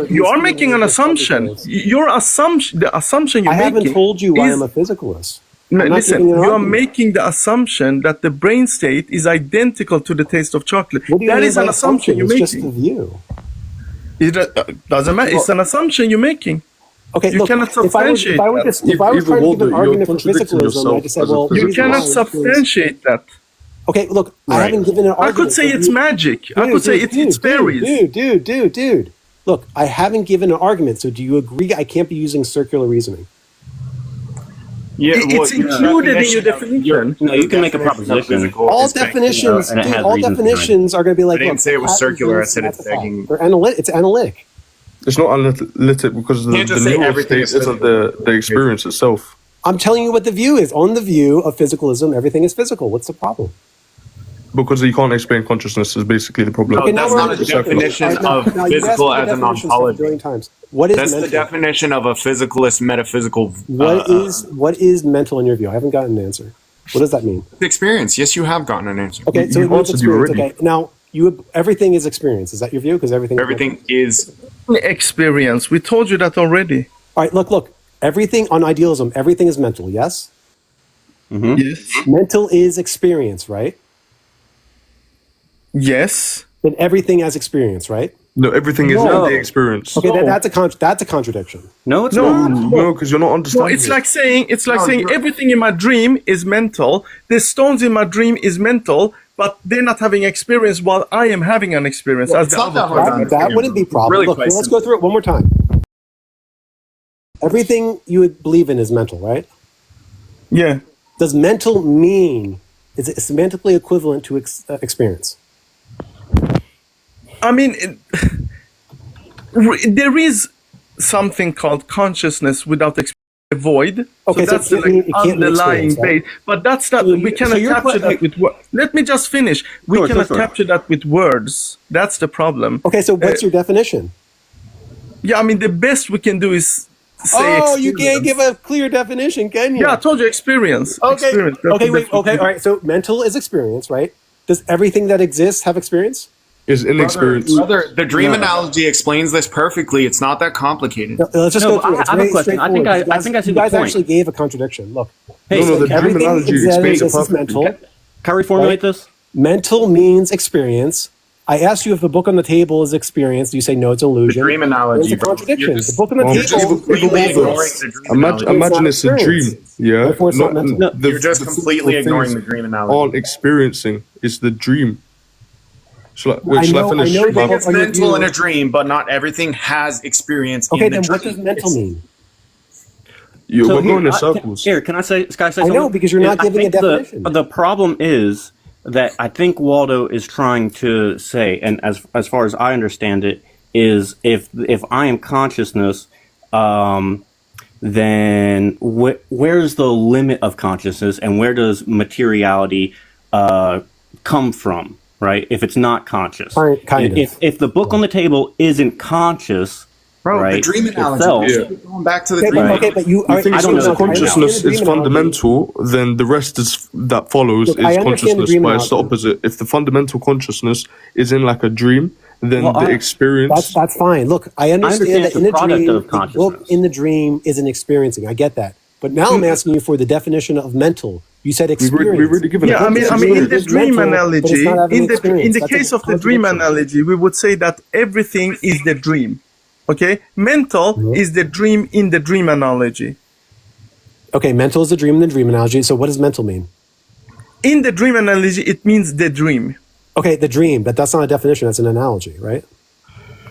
You are making an assumption. The assumption you're making. I haven't told you why I'm a physicalist. No, listen, you are making the assumption that the brain state is identical to the taste of chocolate. That is an assumption you're making. It's just the view. It doesn't matter. It's an assumption you're making. Okay, you cannot substantiate that. If I was trying to give an argument for physicalism, I just said, well, you cannot substantiate that. Okay, look, I haven't given an argument. I could say it's magic. I could say it's fairies. Dude. Look, I haven't given an argument. So do you agree I can't be using circular reasoning? Yeah, it's included in your definition. No, you can make a proposition. All definitions are going to be like. I didn't say it was circular. I said it's begging. It's analytic. It's not analytic because the neurostate isn't the experience itself. I'm telling you what the view is. On the view of physicalism, everything is physical. What's the problem? Because you can't explain consciousness is basically the problem. Okay, that's not a definition of physical as an ontology. That's the definition of a physicalist metaphysical. What is mental in your view? I haven't gotten an answer. What does that mean? Experience. Yes, you have gotten an answer. Okay, so it means experience. Okay, now everything is experience. Is that your view? Because everything is experience. We told you that already. All right, look. Everything on idealism, everything is mental. Yes. Mm-hmm. Yes. Mental is experience, right? Yes. Then everything has experience, right? No, everything is not the experience. Okay, that's a contradiction. No, it's not. No, because you're not understanding. No, it's like saying everything in my dream is mental. The stones in my dream is mental, but they're not having experience while I am having an experience. Well, that wouldn't be a problem. Really. Look, let's go through it one more time. Everything you would believe in is mental, right? Yeah. Does mental mean is it semantically equivalent to experience? I mean, there is something called consciousness without experience. void. Okay, so that's so the it can't be underlying experienced, base. But that's not. We cannot capture that with words. Let me just finish. We cannot capture that with words. That's the problem. Okay, so what's your definition? Yeah, I mean the best we can do is say. Oh, you can't give a clear definition, can you? Yeah, I told you experience. Okay. Experience. Okay. All right. So mental is experience, right? Does everything that exists have experience? Is inexperience. Brother, the dream analogy explains this perfectly. It's not that complicated. No, let's just go through it. I have a question. I think I see the point. You guys actually gave a contradiction. Look. Hey, No, the dream analogy explains it is perfectly. mental. Can I reformulate this? Mental means experience. I asked you if the book on the table is experience. You say no, it's illusion. The dream analogy, It's a bro. contradiction. You're just- The book on the You're just table. completely ignoring the dream analogy. Imagine it's a dream. Yeah. Therefore, it's not mental. the- You're just the completely physical ignoring things the dream analogy. Aren't experiencing. It's the dream. Shall I I know finish? that- Everything is on your mental view- in a dream, but not everything has experience Okay, in the then dream. what does mental mean? We're going in circles. Here, can I say something? I know, because you're not I giving a think definition. The problem is that I think Waldo is trying to say, and as far as I understand it, is if I am consciousness, then where's the limit of consciousness, and where does materiality come from? Right? If it's not conscious, Kind of. If the book on the table isn't conscious, Bro, right, the dream analogy. itself, Yeah. Going back to the Okay, dream but, okay, but you I think I don't since know. consciousness is I understand the dream fundamental, then the rest that follows Look, is I understand the consciousness. dream But it's the analogy. opposite. If the fundamental consciousness is in like a dream, then Well, the experience. That's fine. Look, I understand that it's in a a product dream, of the consciousness. book in the dream is an experiencing. I get that. But now I'm asking you for the definition of mental. You said experience. We've already given. Yeah, a I mean, in definition. the It's dream mental, but analogy, it's not having in the experience. That's a case of the dream contradiction. analogy, we would say that everything is the dream. Okay, mental is the dream in the dream analogy. Okay, mental is a dream in the dream analogy. So what does mental mean? In the dream analogy, it means the dream. Okay, the dream, but that's not a definition. That's an analogy, right?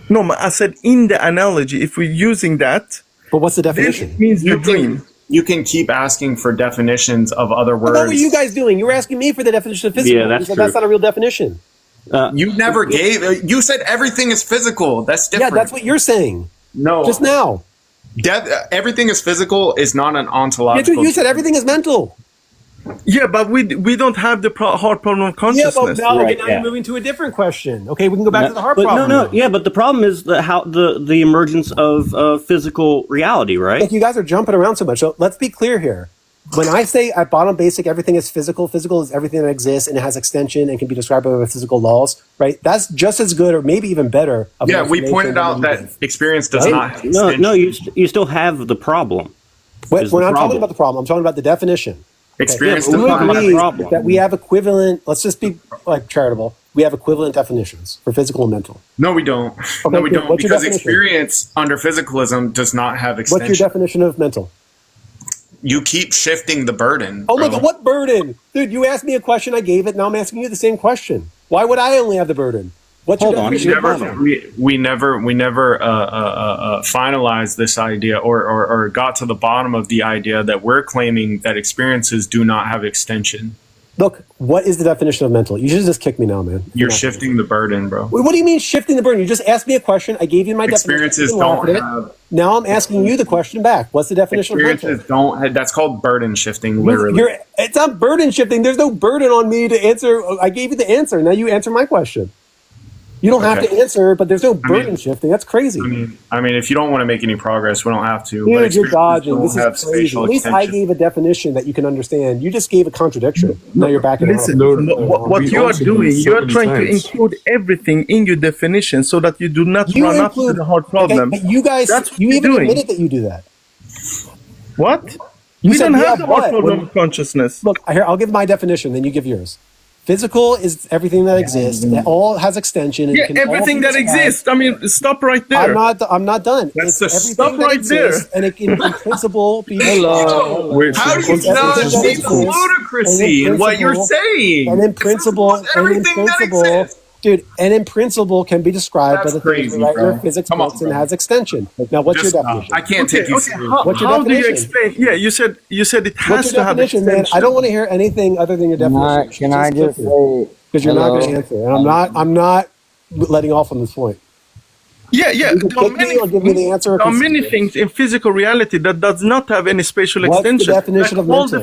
No, I said in the analogy. If we're using that, But what's the then definition? it means the dream. You can keep asking for definitions of other words. What were you guys doing? You were asking me for the definition of physical. Yeah, that's You said true. that's not a real definition. You never gave. You said everything is physical. That's different. Yeah, that's what you're saying. No, Just now. everything is physical is not an Yeah, ontological. dude, you said everything is mental. Yeah, but we don't have the hard problem of Yeah, consciousness. but now, Right, now yeah. you're moving to a different question. Okay, we can go back to the heart but problem. No, yeah, but the problem is the emergence of physical reality, right? Like, you guys are jumping around so much. So let's be clear here. When I say at bottom basic, everything is physical. Physical is everything that exists and it has extension and can be described by physical laws, right? That's just as good or maybe even better. Of an Yeah, we explanation pointed than out you that gave. experience does Right? not. Have No, extension. you still have the problem. We're is the not talking problem. about the problem. I'm talking about the definition. Experience Yeah, does but not we have agree extension. problem. That we have equivalent, let's just be like charitable. We have equivalent definitions for physical and mental. No, we don't. Okay, No, we good. don't. What's your Because definition? experience under physicalism does not have What's your extension. definition of mental? You keep shifting the burden. Oh my bro. God, what burden? Dude, you asked me a question, I gave it, now I'm asking you the same question. Why would I only have the burden? What's your Hold on. definition of Never, mental? we never finalized this idea or got to the bottom of the idea that we're claiming that experiences do not have extension. Look, what is the definition of mental? You should just kick me now, man. You're Come on. shifting the burden, bro. What do you mean shifting the burden? You just asked me a question, I gave you my Experiences definition. you don't laughed at it. have Now I'm asking you the question back. What's the definition of experiences mental? don't have, that's called burden shifting, literally. It's not burden shifting. There's no burden on me to answer. I gave you the answer. Now you answer my question. You don't have Okay. to answer, but there's no burden shifting. That's crazy. I mean, if you don't want to make any progress, we don't have to. Dude, you're experiences dodging. don't This have is crazy. spatial At least I extension. gave a definition that you can understand. You just gave a contradiction. Now you're backing Listen, out. what We you are also doing, do so you are many trying to times. include everything in your definition so that you do not You run up to include the hard okay, problem. but you guys, That's what you you're even doing. admitted that you do that. What? You We said don't yeah, have the hard but problem when- of consciousness. Look, here, I'll give my definition, then you give yours. Physical is everything that exists. It all has extension. And Yeah, can all everything be that described. exists. I mean, stop right there. I'm not done. That's It's the everything stuff that right there. exists, and it can, in principle, be Wait, How do you Everything not that see the exists, ludicracy in what you're saying? and in principle, Everything that exists. dude, and in principle can be described by That's the things crazy, we write in bro. our physics Come on, books and bro. has extension. Now, what's Just your stop. definition? I can't take you seriously. What's your How do you definition? explain? Yeah, you said it has What's to your have definition, man? extension. I don't want to hear anything other than your definition. Can I just say Because you're not going to hello? answer, and I'm not letting off on this point. Yeah, yeah. You can pick me or give me the answer. There are many things in physical reality that does not have any spatial What's the extension. definition of all mental?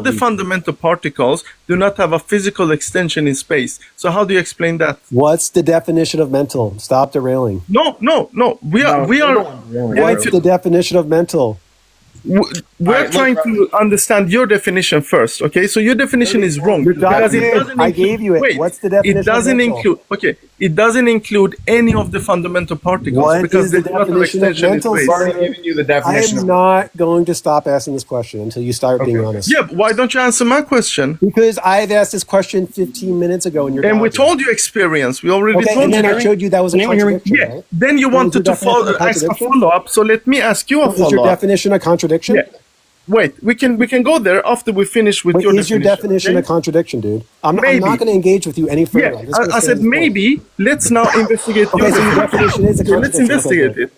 the fundamental particles do not have a physical extension in space. So how do you explain that? What's the definition of mental? Stop derailing. No. We are. What's the definition of mental? We're trying to understand your definition first, okay? So your definition is wrong. Because it doesn't I gave you it. Wait, What's the definition it doesn't of mental? include. Okay, it doesn't include any of the fundamental particles What because is the they do not have definition of extension in mental? space. I've already given you the I definition. am not going to stop asking this question until you start being honest. Yeah, but why don't you answer my question? Because I've asked this question 15 minutes ago and you're And we dodging. told you experience. We already Okay, told and then you. I showed you that was a contradiction, Yeah. right? Then you So is wanted your to definition a ask a contradiction? follow-up. So let me ask you a Is your follow-up. definition a contradiction? Yeah. Wait, we can go there after we finish with But your is your definition a contradiction, dude? I'm not Maybe. going to engage with you any further. Yeah, I'm just gonna I say said this point. maybe. Let's now investigate your Okay, so your definition is a Okay, let's contradiction. investigate Okay, it.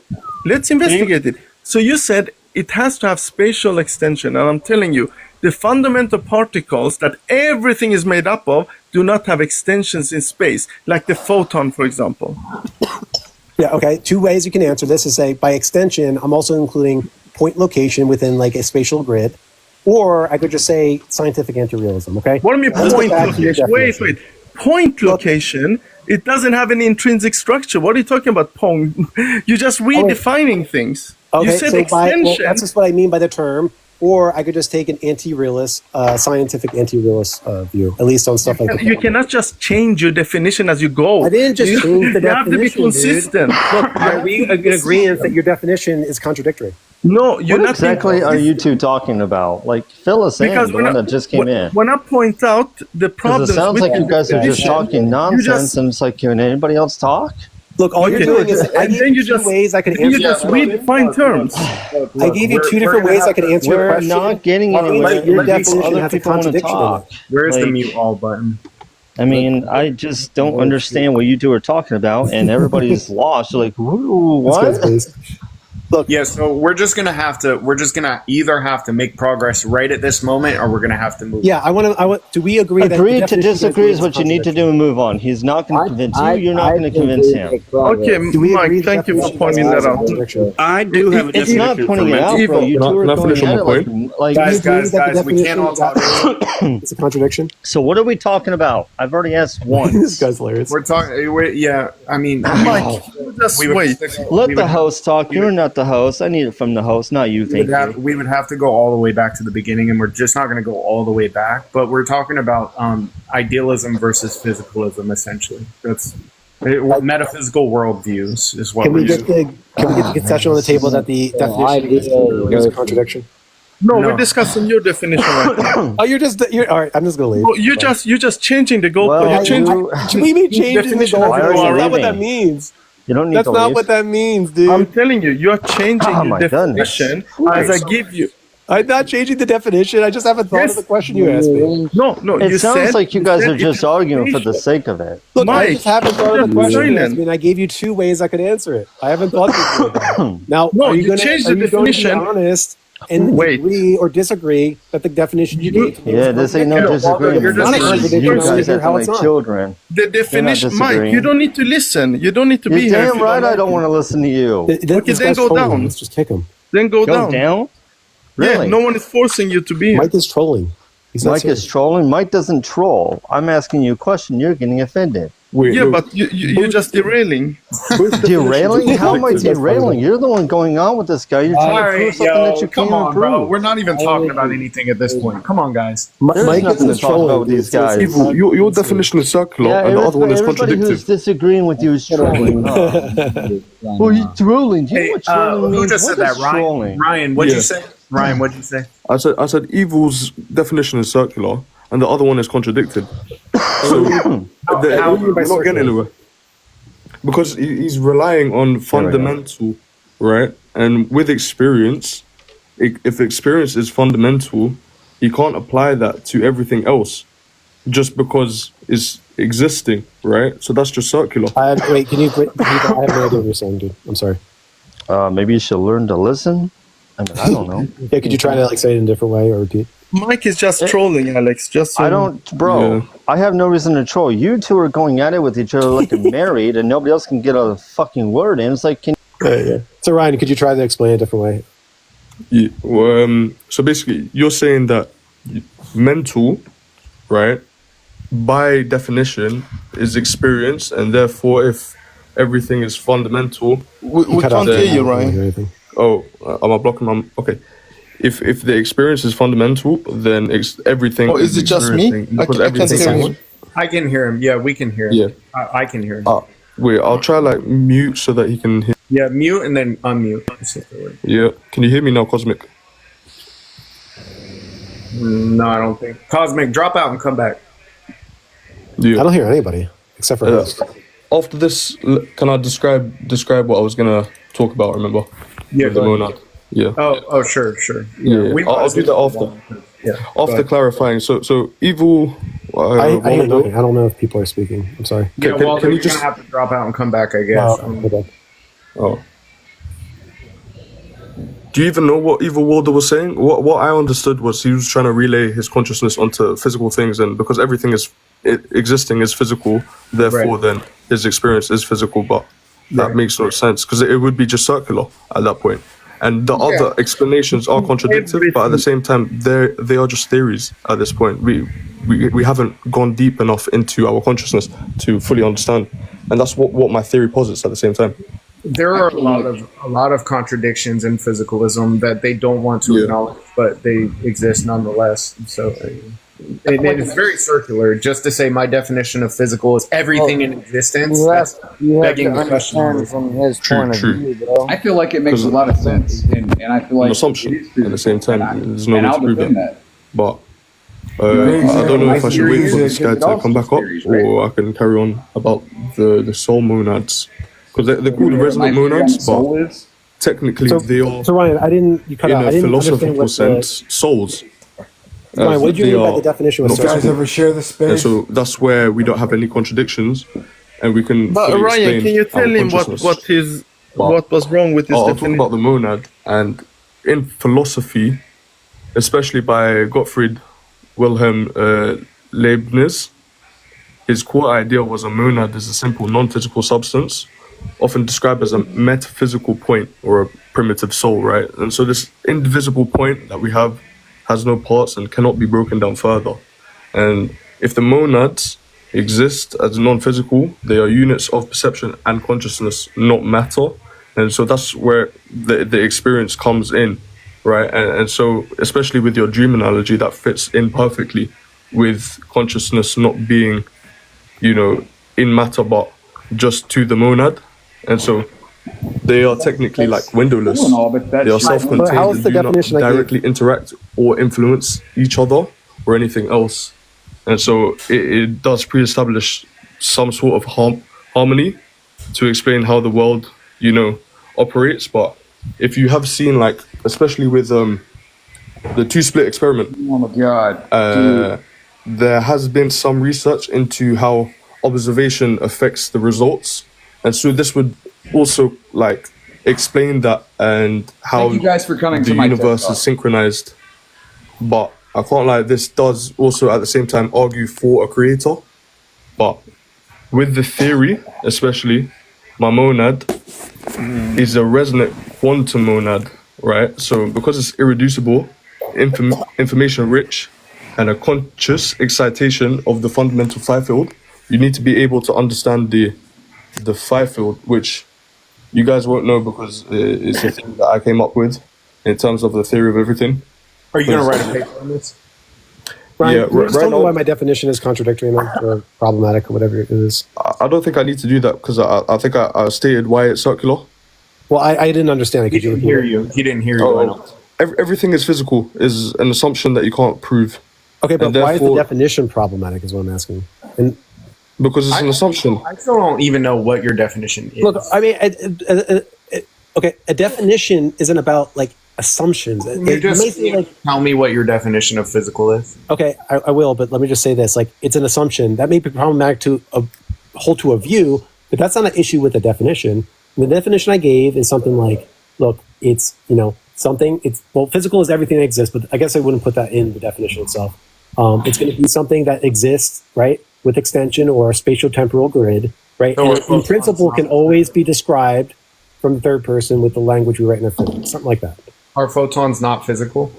Let's investigate it. So you said it has to have spatial extension, and I'm telling you, the fundamental particles that everything is made up of do not have extensions in space, like the photon, for example. Yeah, okay. Two ways you can answer this is say, by extension, I'm also including point location within like a spatial grid, or I could just say scientific anti-realism, okay? What do you mean Let's point get back to your location? Wait. definition. Point location, it doesn't have any intrinsic structure. What are you talking about, point? You're just redefining things. Okay, You said so extension. that's just what I mean by the term, or I could just take an anti-realist, scientific anti-realist view, at least on stuff like that. You cannot just change your definition as you go. I didn't just change the You have to be definition, consistent. Look, are we in agreement that your definition is contradictory? No, you're What not exactly are you two talking about? Like, fill us in, Because the one that just came in. when I point out the Because problems it sounds with like your you guys are just definition, talking you nonsense, just- and it's like, can anybody else talk? Look, all Okay. you're doing is I And gave then you you two just- ways I could You answer just your question. redefine terms. I gave you two different ways I could answer your We're question. not getting Well, anywhere. your until definition other has a people want to contradiction in talk. Where's the Like, mute all button? I mean, I just don't understand what you two are talking about, and everybody's lost. You're like, "Woo, what?" Yeah, so we're just gonna either have to make progress right at this moment, or we're gonna have to move. Yeah, I want. Do we agree that Agree the to definition disagree is is what you need to do and move on. He's not going to convince you. You're not going to convince him. Okay, Do we agree Mike, the thank you for definition pointing is that a out. contradiction? I do have a It's definition not for pointing it out, mental. bro. You two Can I are going finish on at my it point? like Do you agree Guys, that the we can't all talk. definition it's a contradiction? So what are we talking about? I've already asked once. This guy's hilarious. We're talking. Yeah, I mean, Mike, just we would- wait. Let the host talk. You're not the host. I need it from the host, not you. Thank you. we would have to go all the way back to the beginning, and we're just not going to go all the way back. But we're talking about idealism versus physicalism, essentially. That's metaphysical worldviews is what Can we're we get using. the concession on the table that the definition is a contradiction? No, No. we're discussing your definition right now. Oh, you're all right. I'm just gonna leave. Oh, you're just changing the goalpost. Well, You're changing. We mean changing the Definition goal. of That's why are you not what that leaving? means. You don't need That's to not leave. what that means, dude. I'm telling you, you're changing Oh the my definition as I give you. I'm not changing the definition. I just haven't thought Yes. of the question you asked me. No, It you sounds said, like you guys said are just it's arguing for the spatial. sake of it. Look, I Mike, just haven't thought of the question you silent. asked me, and I gave you two ways I could answer it. I haven't thought this through. Now, No, are you you going changed to the be definition. honest and Wait. agree or disagree that the definition you gave to me Yeah, was this ain't no contradictory? disagreement. You're just This is contradicting you yourself. guys Figure how acting it's like not. children. The definition, Mike, disagreeing. you don't need to listen. You don't need to be You're here. if damn you right I like don't it. want to listen to you. This then guy's go trolling. down. Let's just kick him. Then go Go down? Really? Yeah, no one is forcing you to be here. Mike is trolling. He's not Mike serious. is trolling. Mike doesn't troll. I'm asking you a question. You're getting offended. Wait, Yeah, no, but you're just derailing. Derailing? How am I derailing? You're the one going on with this guy. You're trying to prove something that you come can't on, bro. prove. We're not even talking about anything at this point. Come on, guys. There's Mike nothing is to talk about with these guys. Evil, your definition is circular, Yeah, and the other one is everybody who's contradictive. disagreeing with you is trolling. Well, you're trolling. Do you know what trolling means? Who just What said that? is trolling? Ryan, what'd you Yeah. say? Ryan, what'd you say? I said evil's definition is circular, and the other one is contradicted. So how- we're not getting anywhere because he's relying on fundamental, right? And with experience, if experience is fundamental, you can't apply that to everything else just because it's existing, right? So that's just circular. Wait, can you? I have no idea what you're saying, dude. I'm sorry. Maybe you should learn to listen I mean, I don't know. Yeah, could you try to like say it in a different way or repeat? Mike is just trolling, Alex. Just so I don't, bro. Yeah. I have no reason to troll. You two are going at it with each other like you're married, and nobody else can get a fucking word in. It's like, So Ryan, could you try to explain it a different way? Yeah, so basically, you're saying that mental, right, by definition, is experience, and therefore, if everything is fundamental, we Cut can't out hear the- you, I don't Ryan. hear anything. am I blocking my? Okay, if the experience is fundamental, then everything. Oh, is it just me? experiencing, because I can't everything hear is- him. I can hear him. Yeah, we can hear him. Yeah. I can hear him. Wait, I'll try like mute so that he can hear. Yeah, mute and then unmute. Yeah, can you hear me now, Cosmic? No, I don't think. Cosmic, drop out and come back. Yeah. I don't hear anybody except for host. After this, can I describe what I was gonna talk about? Remember? Yeah, With the go ahead. monad. Yeah. Oh, sure. Yeah. We I'll do that after. Yeah. After clarifying, so evil. I hear Waldo- nothing. I don't know if people are speaking. I'm sorry. Yeah, Can- well, can you you're just- gonna have to drop out and come back, I guess. Okay. Oh. Do you even know what Evil Waldo was saying? What I understood was he was trying to relay his consciousness onto physical things, and because everything existing is physical, therefore Right. then his experience is physical. But that Right. makes makes no sense because it would be just circular at that point. And the other explanations are contradictory, but at the same time, they are just theories at this point. We haven't gone deep enough into our consciousness to fully understand, and that's what my theory posits at the same time. There are a lot of contradictions in physicalism that they don't want to Yeah. acknowledge, but they exist nonetheless. So it's very circular. Just to say my definition of physical is everything in existence. You have, That's you have begging to the question. understand from his True, point true. of view, bro. I feel like it makes a lot of sense, and I feel like An assumption it is at the same time. physical, There's no and way I'll to prove defend that. that. But I don't know if I should wait for this guy to come back up, or I can carry on about the soul monads, because they're called My resonant theory on monads, the soul but is technically they are, So Ryan, you cut in out. I a didn't understand philosophical what sense, souls. Ryan, what did you They mean by are the definition of not soul? You guys ever share the And space? so that's where we don't have any contradictions, and we can. But fully Ryan, explain can you tell our him consciousness. But what was wrong with his I'll talk definition? about the monad, and in philosophy, especially by Gottfried Wilhelm Leibniz, his core idea was a monad is a simple non-physical substance, often described as a metaphysical point or a primitive soul, right? And so this indivisible point that we have has no parts and cannot be broken down further. And if the monads exist as non-physical, they are units of perception and consciousness, not matter. And so that's where the experience comes in, right? And so especially with your dream analogy, that fits in perfectly with consciousness not being, in matter, but just to the monad. And so they are technically like windowless. cool and all, but that's They are just- self-contained How is and the do not definition I gave? directly interact or influence each other or anything else. And so it does pre-establish some sort of harmony to explain how the world, operates. But if you have seen, like, especially with the two-split experiment, oh my god, there has been some research into how observation affects the results. And so this would also, like, explain that and how Thank you guys for coming the to my universe TED Talk. is synchronized. But I can't lie, this does also at the same time argue for a creator. But with the theory, especially, my monad is a resonant quantum monad, right? So because it's irreducible, information rich, and a conscious excitation of the fundamental five field, you need to be able to understand the five field, which you guys won't know because it's a thing that I came up with in terms of the theory of everything. Are you going to write a paper on this? Ryan, Yeah, can you just right tell me now- why my definition is contradictory or problematic or whatever it is? I don't think I need to do that because I think I stated why it's circular. Well, I didn't understand it. He Could you didn't repeat hear it? you. He didn't hear you. I don't. Everything is physical is an assumption that you can't prove Okay, but And why is the therefore- definition problematic is what I'm asking. And because it's an assumption. I still don't even know what your definition is. look, I mean, okay, a definition isn't about like assumptions. you It just may say, like, tell me what your definition of physical is. okay, I will, but let me just say this: like, it's an assumption that may be problematic to hold to a view, but that's not an issue with the definition. The definition I gave is something like, look, it's something. Physical is everything that exists, but I guess I wouldn't put that in the definition itself. It's going to be something that exists, right, with extension or a spatial-temporal grid, right? And in principle, can always be described from the third person with the language we write in our physics, something like that. Are photons not physical?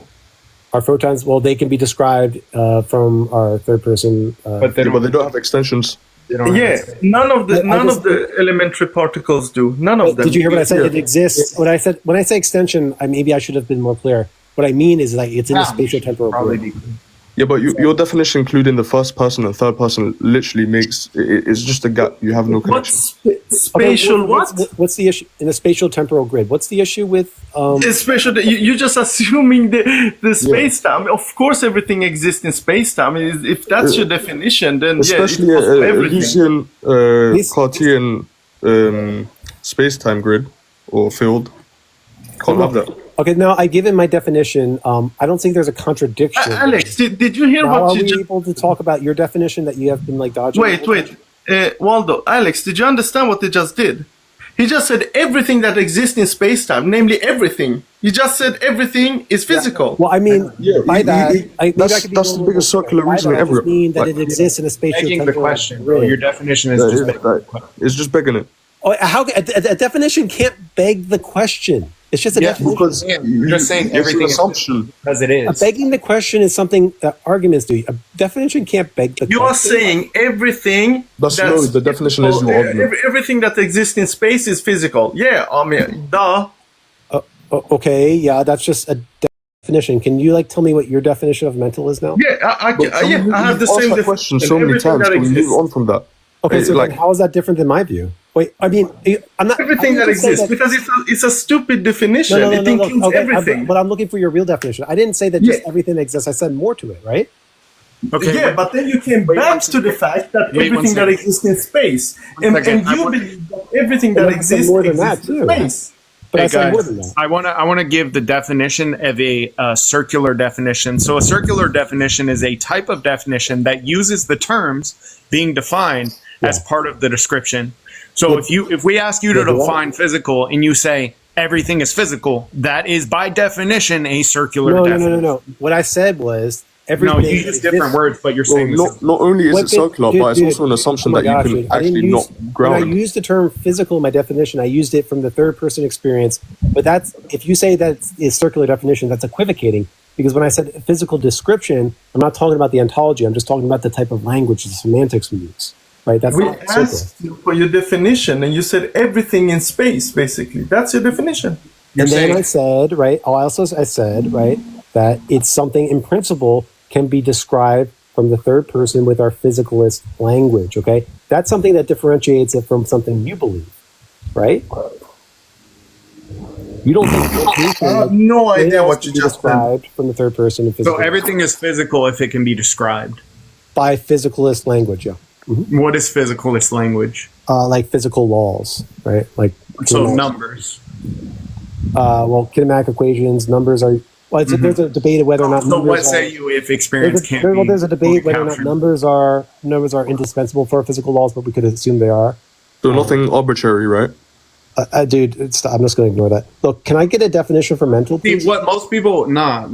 Our photons, well, they can be described from our third person. But they don't have extensions. None of the elementary particles do. None of them. Did you hear what I said? It exists. When I say extension, maybe I should have been more clear. What I mean is like it's in a spatial temporal grid. Yeah, but your definition, including the first person and third person, literally makes it's just a gap. You have no connection. Spatial what's the issue in a spatial temporal grid? What's the issue with spatial? You're just assuming the space time. Of course, everything exists in space time. If that's your definition, then especially yeah, a Hessian Cartesian space time grid or field can't have that. Okay, now I give it my definition. I don't think there's a contradiction. Alex, did you hear now what you just... Are we able to talk about your definition that you have been like dodging? Wait. Waldo, Alex, did you understand what he just did? He just said everything that exists in space-time, namely everything. He just said everything is physical. Well, I mean, by that, that's the biggest circular reasoning ever. I mean that it exists in a spatial temporal the question. Your definition is it's just begging it. Oh, how a definition can't beg the question. It's just a definition. Because you're just saying everything is assumption because it is. Begging the question is something that arguments do. A definition can't beg the question. You are saying everything. The definition is your argument. Everything that exists in space is physical. Yeah, I mean, duh. Okay, yeah, that's just a definition. Can you tell me what your definition of mental is now? Yeah, I have the same question so many times. Can we move on from that? Okay, so how is that different than my view? Wait, I mean, I'm not everything that exists because it's a stupid definition. It includes everything. But I'm looking for your real definition. I didn't say that just everything that exists. I said more to it, right? Okay. Yeah, but then you came back to the fact that everything that exists in space, and you believe that everything that exists in space. But I said more than that. I want to give the definition of a circular definition. So a circular definition is a type of definition that uses the terms being defined as part of the description. So if we ask you to define physical and you say everything is physical, that is by definition a circular definition. No. What I said was everything. No, you use different words, but you're saying not only is it circular, but it's also an assumption that you can actually not ground. When I used the term physical in my definition, I used it from the third person experience. But that's if you say that is circular definition, that's equivocating. Because when I said physical description, I'm not talking about the ontology. I'm just talking about the type of language, the semantics we use. Right, we asked you for your definition, and you said everything in space. Basically, that's your definition. And then I said, I said, that it's something in principle can be described from the third person with our physicalist language. Okay, that's something that differentiates it from something you believe, right? You don't think I have no idea what you just described from the third person. So everything is physical if it can be described by physicalist language. Yeah. Mm-hmm. What is physicalist language? Like physical laws, right? Numbers. Kinematic equations, numbers are. Well, there's a debate of whether or not. So what say you if experience can't be? Well, there's a debate whether or not numbers are indispensable for physical laws, but we could assume they are. So nothing arbitrary, right? Dude, I'm just going to ignore that. Look, can I get a definition for mental? See, what most people, not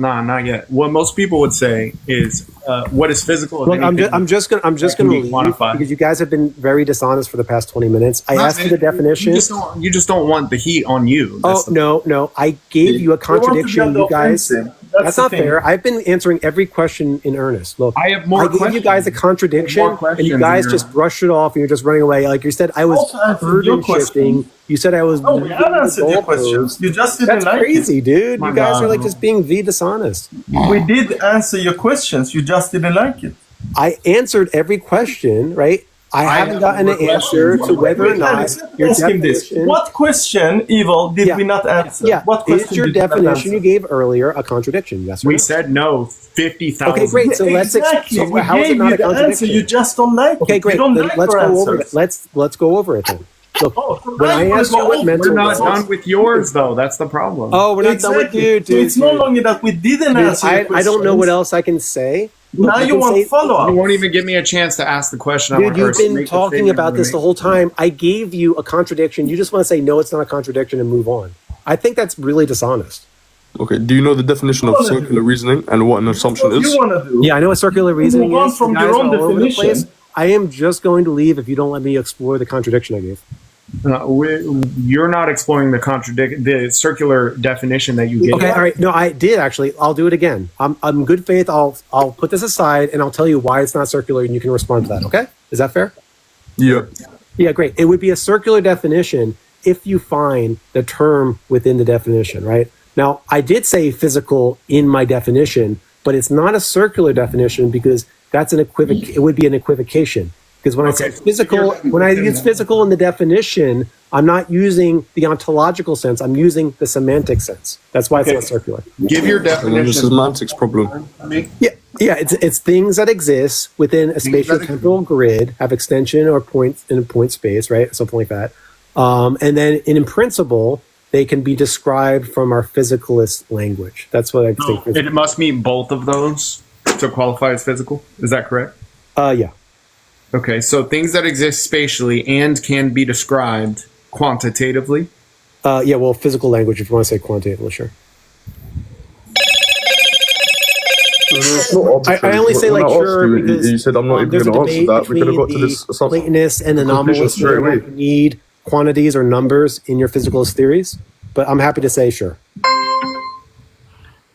yet. What most people would say is, what is physical? Look, I'm just going to leave because you guys have been very dishonest for the past 20 minutes. I asked you the definition. You just don't want the heat on you. No. I gave you a contradiction, you guys. That's not fair. I've been answering every question in earnest. Look, I have more questions. I gave you guys a contradiction, and you guys just brushed it off, and you're just running away. Like you said, I was burden shifting. You said I was. No, we have answered your questions. You just didn't like it. That's crazy, dude. You guys are just being dishonest. We did answer your questions. You just didn't like it. I answered every question, right? I haven't gotten an answer to whether or not your definition. What question, Evil, did we not answer? Yeah. What question is your definition you gave earlier a contradiction? Yes or no? We said no 50,000. Okay, great. So let's so how is it not a contradiction? You just don't like it. Okay, great. Let's go over it. Let's go over it then. Look, when I asked you what mental, we're not done with yours though. That's the problem. Oh, we're not done with you, dude. So it's no longer that we didn't answer. I don't know what else I can say. Now you want follow-up. You won't even give me a chance to ask the question. Dude, you've been talking about this the whole time. I gave you a contradiction. You just want to say, no, it's not a contradiction and move on. I think that's really dishonest. Okay. Do you know the definition of circular reasoning and what an assumption What is? you want to do? Yeah, I know what circular reasoning move on is. from You guys your own are all over the place. definition. I am just going to leave if you don't let me explore the contradiction I gave. You're not exploring the circular definition that you gave. Okay, all right. No, I did actually. I'll do it again. I'm good faith. I'll put this aside and I'll tell you why it's not circular, and you can respond to that. Okay? Is that fair? Yeah. Yeah, great. It would be a circular definition if you find the term within the definition, right? Now, I did say physical in my definition, but it's not a circular definition because that's an it would be an equivocation. Because when I say physical, when I use physical in the definition, I'm not using the ontological sense. I'm using the semantic sense. That's why it's not circular. Give your And then definition. the semantics problem. Yeah, it's things that exist within a spatial temporal grid, have extension or points in a point space, right? Something like that. And then in principle, they can be described from our physicalist language. That's what I think. It must mean both of those to qualify as physical. Is that correct? Yeah. Okay, so things that exist spatially and can be described quantitatively. Yeah, well, physical language, if you want to say quantitatively, sure. I only say like sure because you said I'm not even there's a going to answer debate that. We could have between got to this the Platonists and the conclusion nominalists straight whether or not away. you need quantities or numbers in your physicalist theories, but I'm happy to say sure.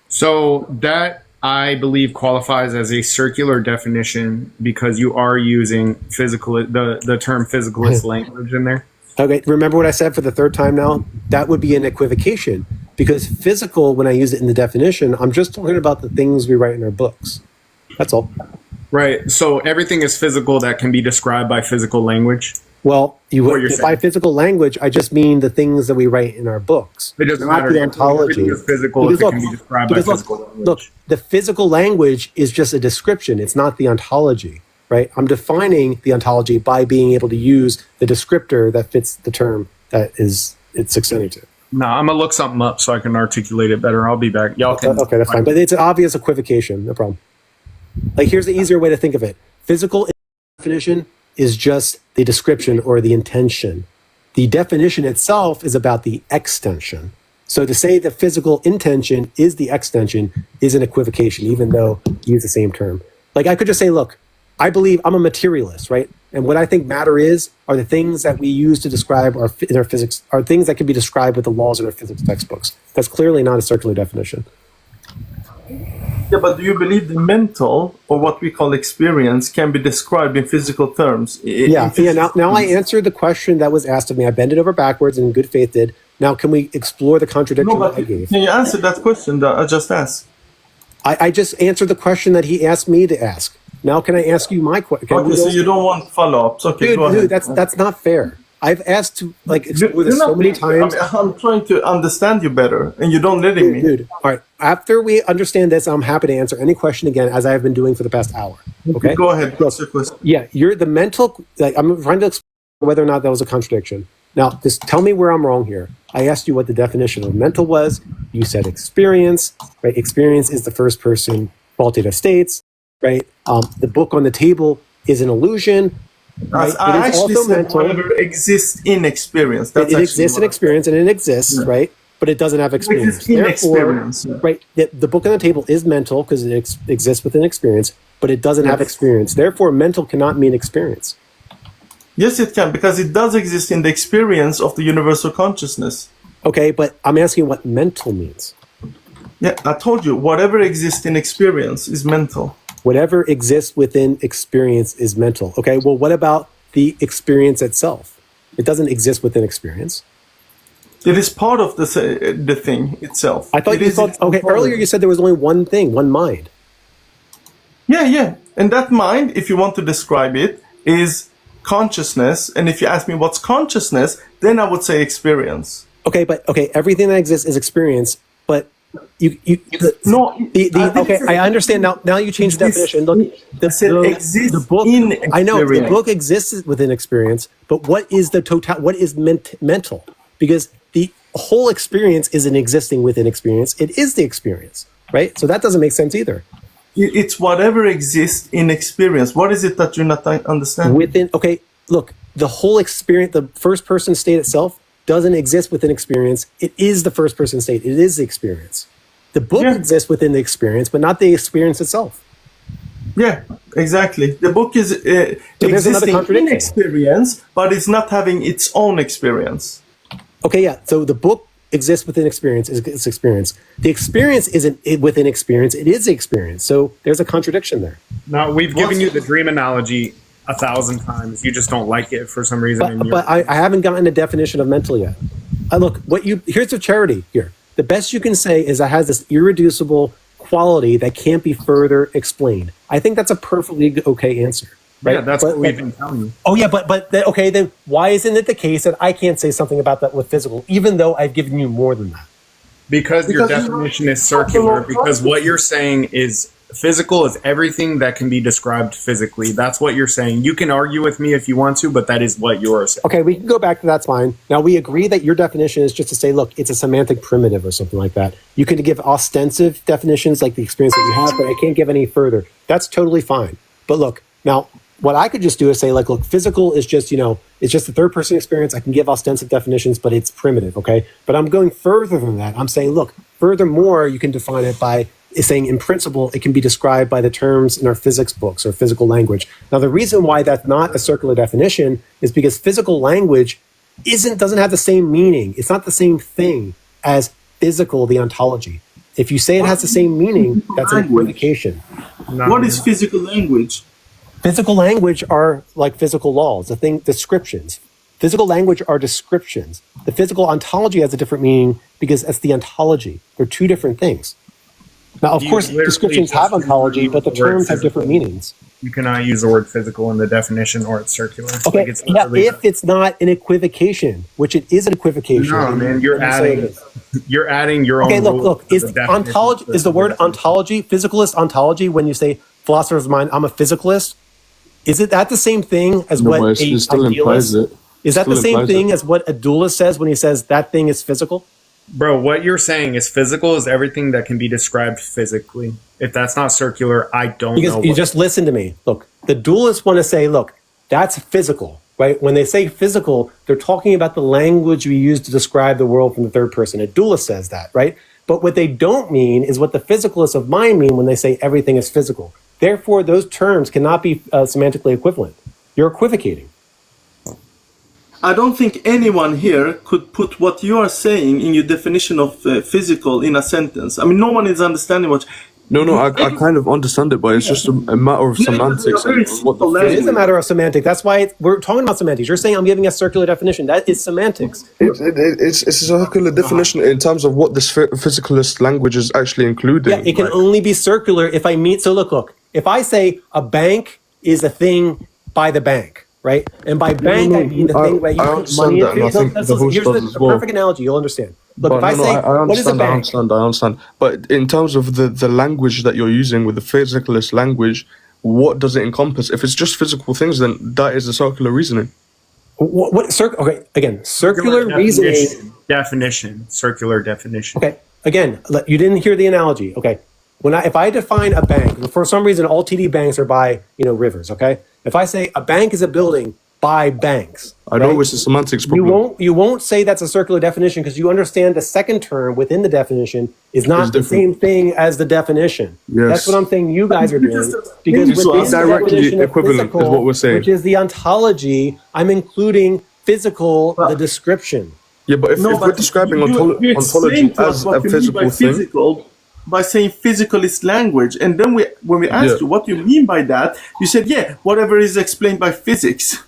So that I believe qualifies as a circular definition because you are using the term physicalist language in there. Okay, remember what I said for the third time now? That would be an equivocation because physical, when I use it in the definition, I'm just talking about the things we write in our books. That's all. Right. So everything is physical that can be described by physical language. Well, What you're by saying. physical language, I just mean the things that we write in our books. It doesn't not matter. the ontology. Everything is physical if it can be described by because physical language. Look, the physical language is just a description. It's not the ontology, right? I'm defining the ontology by being able to use the descriptor that fits the term that it's extending to. No, I'm gonna look something up so I can articulate it better. I'll be back. Y'all can. Okay, that's fine. But it's an obvious equivocation. No problem. Like, here's the easier way to think of it. Physical definition is just the description or the intention. The definition itself is about the extension. So to say the physical intention is the extension is an equivocation, even though you use the same term. Like, I could just say, look, I believe I'm a materialist, right? And what I think matter are the things that we use to describe in our physics, are things that can be described with the laws in our physics textbooks. That's clearly not a circular definition. Yeah, but do you believe the mental, or what we call experience, can be described in physical terms? Yeah. Now I answered the question that was asked of me. I bent it over backwards and in good faith did. Now can we explore the contradiction No, that I but gave? can you answer that question that I just asked? I just answered the question that he asked me to ask. Now can I ask you my question? Okay, so you don't want follow-ups. Okay, go ahead. Dude, that's not fair. I've asked to explore this so many times. I'm trying to understand you better, and you don't letting me. Dude, all right. After we understand this, I'm happy to answer any question again, as I have been doing for the past hour. Okay. Go ahead. What's your question? Yeah, you're the mental. Like, I'm trying to explain whether or not that was a contradiction. Now, just tell me where I'm wrong here. I asked you what the definition of mental was. You said experience. Right? Experience is the first person qualitative states. Right? The book on the table is an illusion. Right? I It is actually also said mental. whatever exists in experience. That's It exists in experience, and it exists, Yeah. right? But it doesn't have experience. exists in experience, yeah. Right? The book on the table is mental because it exists within experience, but it doesn't have Yes. experience. Therefore, mental cannot mean experience. Yes, it can, because it does exist in the experience of the universal consciousness. Okay, but I'm asking what mental means. Yeah, I told you, whatever exists in experience is mental. Whatever exists within experience is mental. Okay, well, what about the experience itself? It doesn't exist within experience. It is part of the thing itself. I thought It you is thought, its okay, component. earlier you said there was only one thing, one mind. Yeah. And that mind, if you want to describe it, is consciousness. And if you ask me what's consciousness, then I would say experience. Okay, but everything that exists is experience, but okay, I understand now. Now you change the definition. Look, the book. in I know the experience. book exists within experience, but what is the total? What is mental? Because the whole experience isn't existing within experience. It is the experience, right? So that doesn't make sense either. It's whatever exists in experience. What is it that you're not understanding? Okay, look, the whole experience, the first person state itself doesn't exist within experience. It is the first person state. It is the experience. The book exists within the experience, but not the experience itself. Yeah, exactly. The book is existing in experience, but it's not having its own experience. Okay, yeah. So the book exists within experience, is its experience. The experience isn't within experience, it is experience. So there's a contradiction there. No, we've given you the dream analogy 1,000 times. You just don't like it for some reason. But I haven't gotten a definition of mental yet. Look, here's the charity here. The best you can say is it has this irreducible quality that can't be further explained. I think that's a perfectly okay answer. Right? Yeah, that's what we've been telling you. Oh yeah, but then why isn't it the case that I can't say something about that with physical, even though I've given you more than that? Because your definition is circular. Because what you're saying is physical is everything that can be described physically. That's what you're saying. You can argue with me if you want to, but that is what you're saying. Okay, we can go back to that's fine. Now we agree that your definition is just to say, look, it's a semantic primitive or something like that. You can give ostensive definitions like the experience that you have, but I can't give any further. That's totally fine. But look, now what I could just do is say, like, look, physical is just, it's just a third person experience. I can give ostensive definitions, but it's primitive, okay? But I'm going further than that. I'm saying, look, furthermore, you can define it by saying, in principle, it can be described by the terms in our physics books or physical language. Now, the reason why that's not a circular definition is because physical language doesn't have the same meaning. It's not the same thing as physical, the ontology. If you say it has the same meaning, that's an equivocation. What is physical language? Physical language are like physical laws, descriptions. Physical language are descriptions. The physical ontology has a different meaning because it's the ontology. They're two different things. Now, of course, descriptions have ontology, but the terms have different meanings. You cannot use the word physical in the definition, or it's circular. Okay, if it's not an equivocation, which it is an equivocation. No, man, you're adding your own. Okay, look. Is ontology? Is the word ontology, physicalist ontology? When you say philosopher's mind, I'm a physicalist. Is it that the same thing as what it still implies it? Is that the same thing as what a dualist says when he says that thing is physical? Bro, what you're saying is physical is everything that can be described physically. If that's not circular, I don't know. You just listen to me. Look, the dualists want to say, look, that's physical, right? When they say physical, they're talking about the language we use to describe the world from the third person. A dualist says that, right? But what they don't mean is what the physicalists of mind mean when they say everything is physical. Therefore, those terms cannot be semantically equivalent. You're equivocating. I don't think anyone here could put what you are saying in your definition of physical in a sentence. I mean, no one is understanding what... No, I kind of understand it, but it's just a matter of semantics. It is a matter of semantics. That's why we're talking about semantics. You're saying I'm giving a circular definition. That is semantics. It's a circular definition in terms of what this physicalist language is actually including. Yeah, it can only be circular if I meet... So look. If I say a bank is a thing by the bank, right? And by bank, I mean the thing where you put money into. Here's the perfect analogy. You'll understand. Look, if I say, what is a bank? I understand. But in terms of the language that you're using with the physicalist language, what does it encompass? If it's just physical things, then that is a circular reasoning. Okay, again, circular reasoning. Circular definition. Okay, again, you didn't hear the analogy. Okay. If I define a bank, for some reason, all TD banks are by, rivers, okay? If I say a bank is a building by banks. I know it's a semantics problem. You won't say that's a circular definition because you understand the second term within the definition is not the same thing as the definition. Yes. That's what I'm saying you guys are doing. Because within directly the equivalent physical, is what we're saying. Which is the ontology, I'm including physical, the description. Yeah, but if we're describing ontology as a physical thing... by saying physicalist language, and then when we asked you what you mean by that, you said, whatever is explained by physics.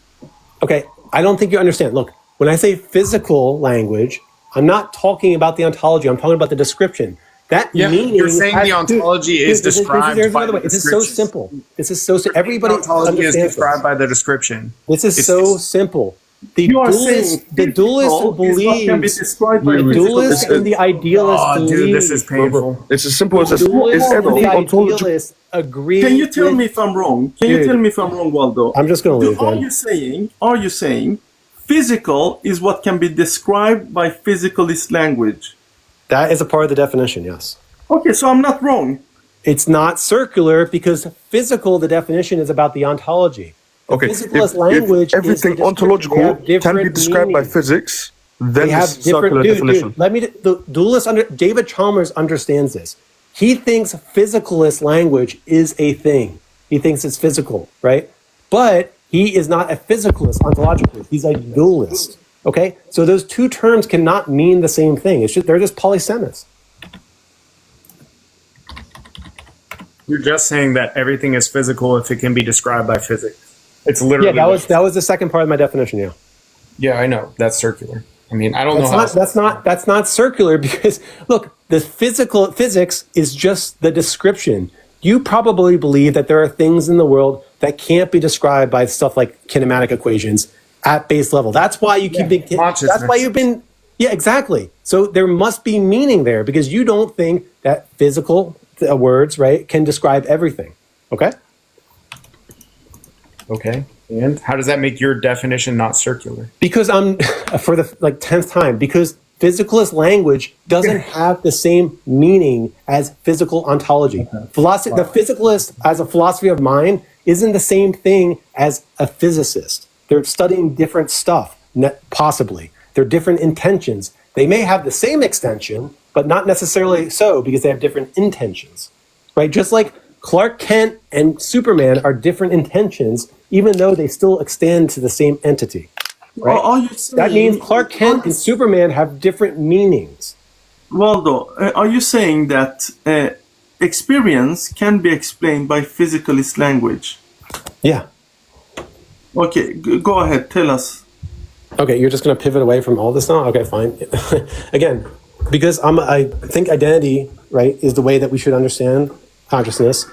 Okay, I don't think you understand. Look, when I say physical language, I'm not talking about the ontology. I'm talking about the description. That meaning. You're saying the ontology is described by the description. This is so simple. This is so simple. Everybody ontology is described by the description. This is so simple. The dualist believes the dualist and the idealist believe. Dude, this is painful. It's as simple as this. Is everything ontology? Agree. Can you tell me if I'm wrong? Waldo? I'm just going to leave. Are you saying physical is what can be described by physicalist language? That is a part of the definition. Yes. Okay, so I'm not wrong. It's not circular because physical. The definition is about the ontology. Okay, if everything ontological can be described by physics, then They have it's circular different. definition. Dude, let me. The dualist David Chalmers understands this. He thinks physicalist language is a thing. He thinks it's physical, right? But he is not a physicalist ontologically. He's a dualist. Okay, so those two terms cannot mean the same thing. They're just polysemics. You're just saying that everything is physical if it can be described by physics. It's literally that was the second part of my definition. Yeah. Yeah, I know. That's circular. I mean, I don't know how that's not circular because look, the physics is just the description. You probably believe that there are things in the world that can't be described by stuff like kinematic equations at base level. That's why you keep being, that's why you've been, yeah, exactly. So there must be meaning there because you don't think that physical words, right, can describe everything. Okay? Okay. And how does that make your definition not circular? Because I'm, for the 10th time, because physicalist language doesn't have the same meaning as physical ontology. The physicalist as a philosophy of mind isn't the same thing as a physicist. They're studying different stuff, possibly. They're different intentions. They may have the same extension, but not necessarily so because they have different intentions, right? Just like Clark Kent and Superman are different intentions, even though they still extend to the same entity. Right? That means Clark Kent and Superman have different meanings. Waldo, are you saying that experience can be explained by physicalist language? Yeah. Okay, go ahead, tell us. Okay, you're just going to pivot away from all this now? Okay, fine. Again, because I think identity, right, is the way that we should understand consciousness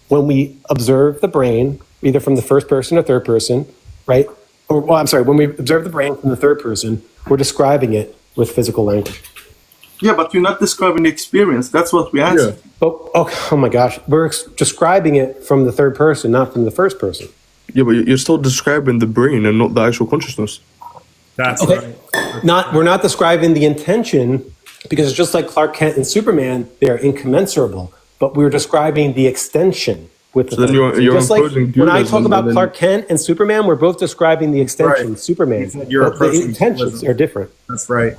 when we observe the brain, either from the first person or third person, right? When we observe the brain from the third person, we're describing it with physical language. Yeah, but you're not describing the experience. That's what we asked. Yeah. Oh my gosh. We're describing it from the third person, not from the first person. Yeah, but you're still describing the brain and not the actual consciousness. That's okay. Right. We're not describing the intention because it's just like Clark Kent and Superman, they are incommensurable, but we're describing the extension. With the then you're just like when I talk about then... Clark Kent and Superman, we're both describing the extension, right. Superman. The intentions are different. That's right.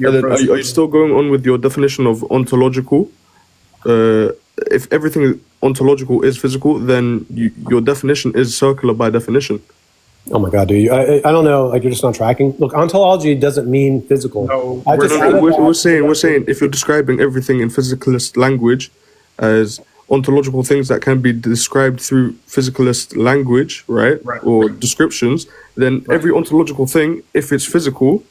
Are you still going on with your definition of ontological? If everything ontological is physical, then your definition is circular by definition. Oh my God, dude! I don't know. Like you're just not tracking. Look, ontology doesn't mean physical. No, we're saying if you're describing everything in physicalist language as ontological things that can be described through physicalist language, right? Or descriptions, then every ontological thing, if it's physical,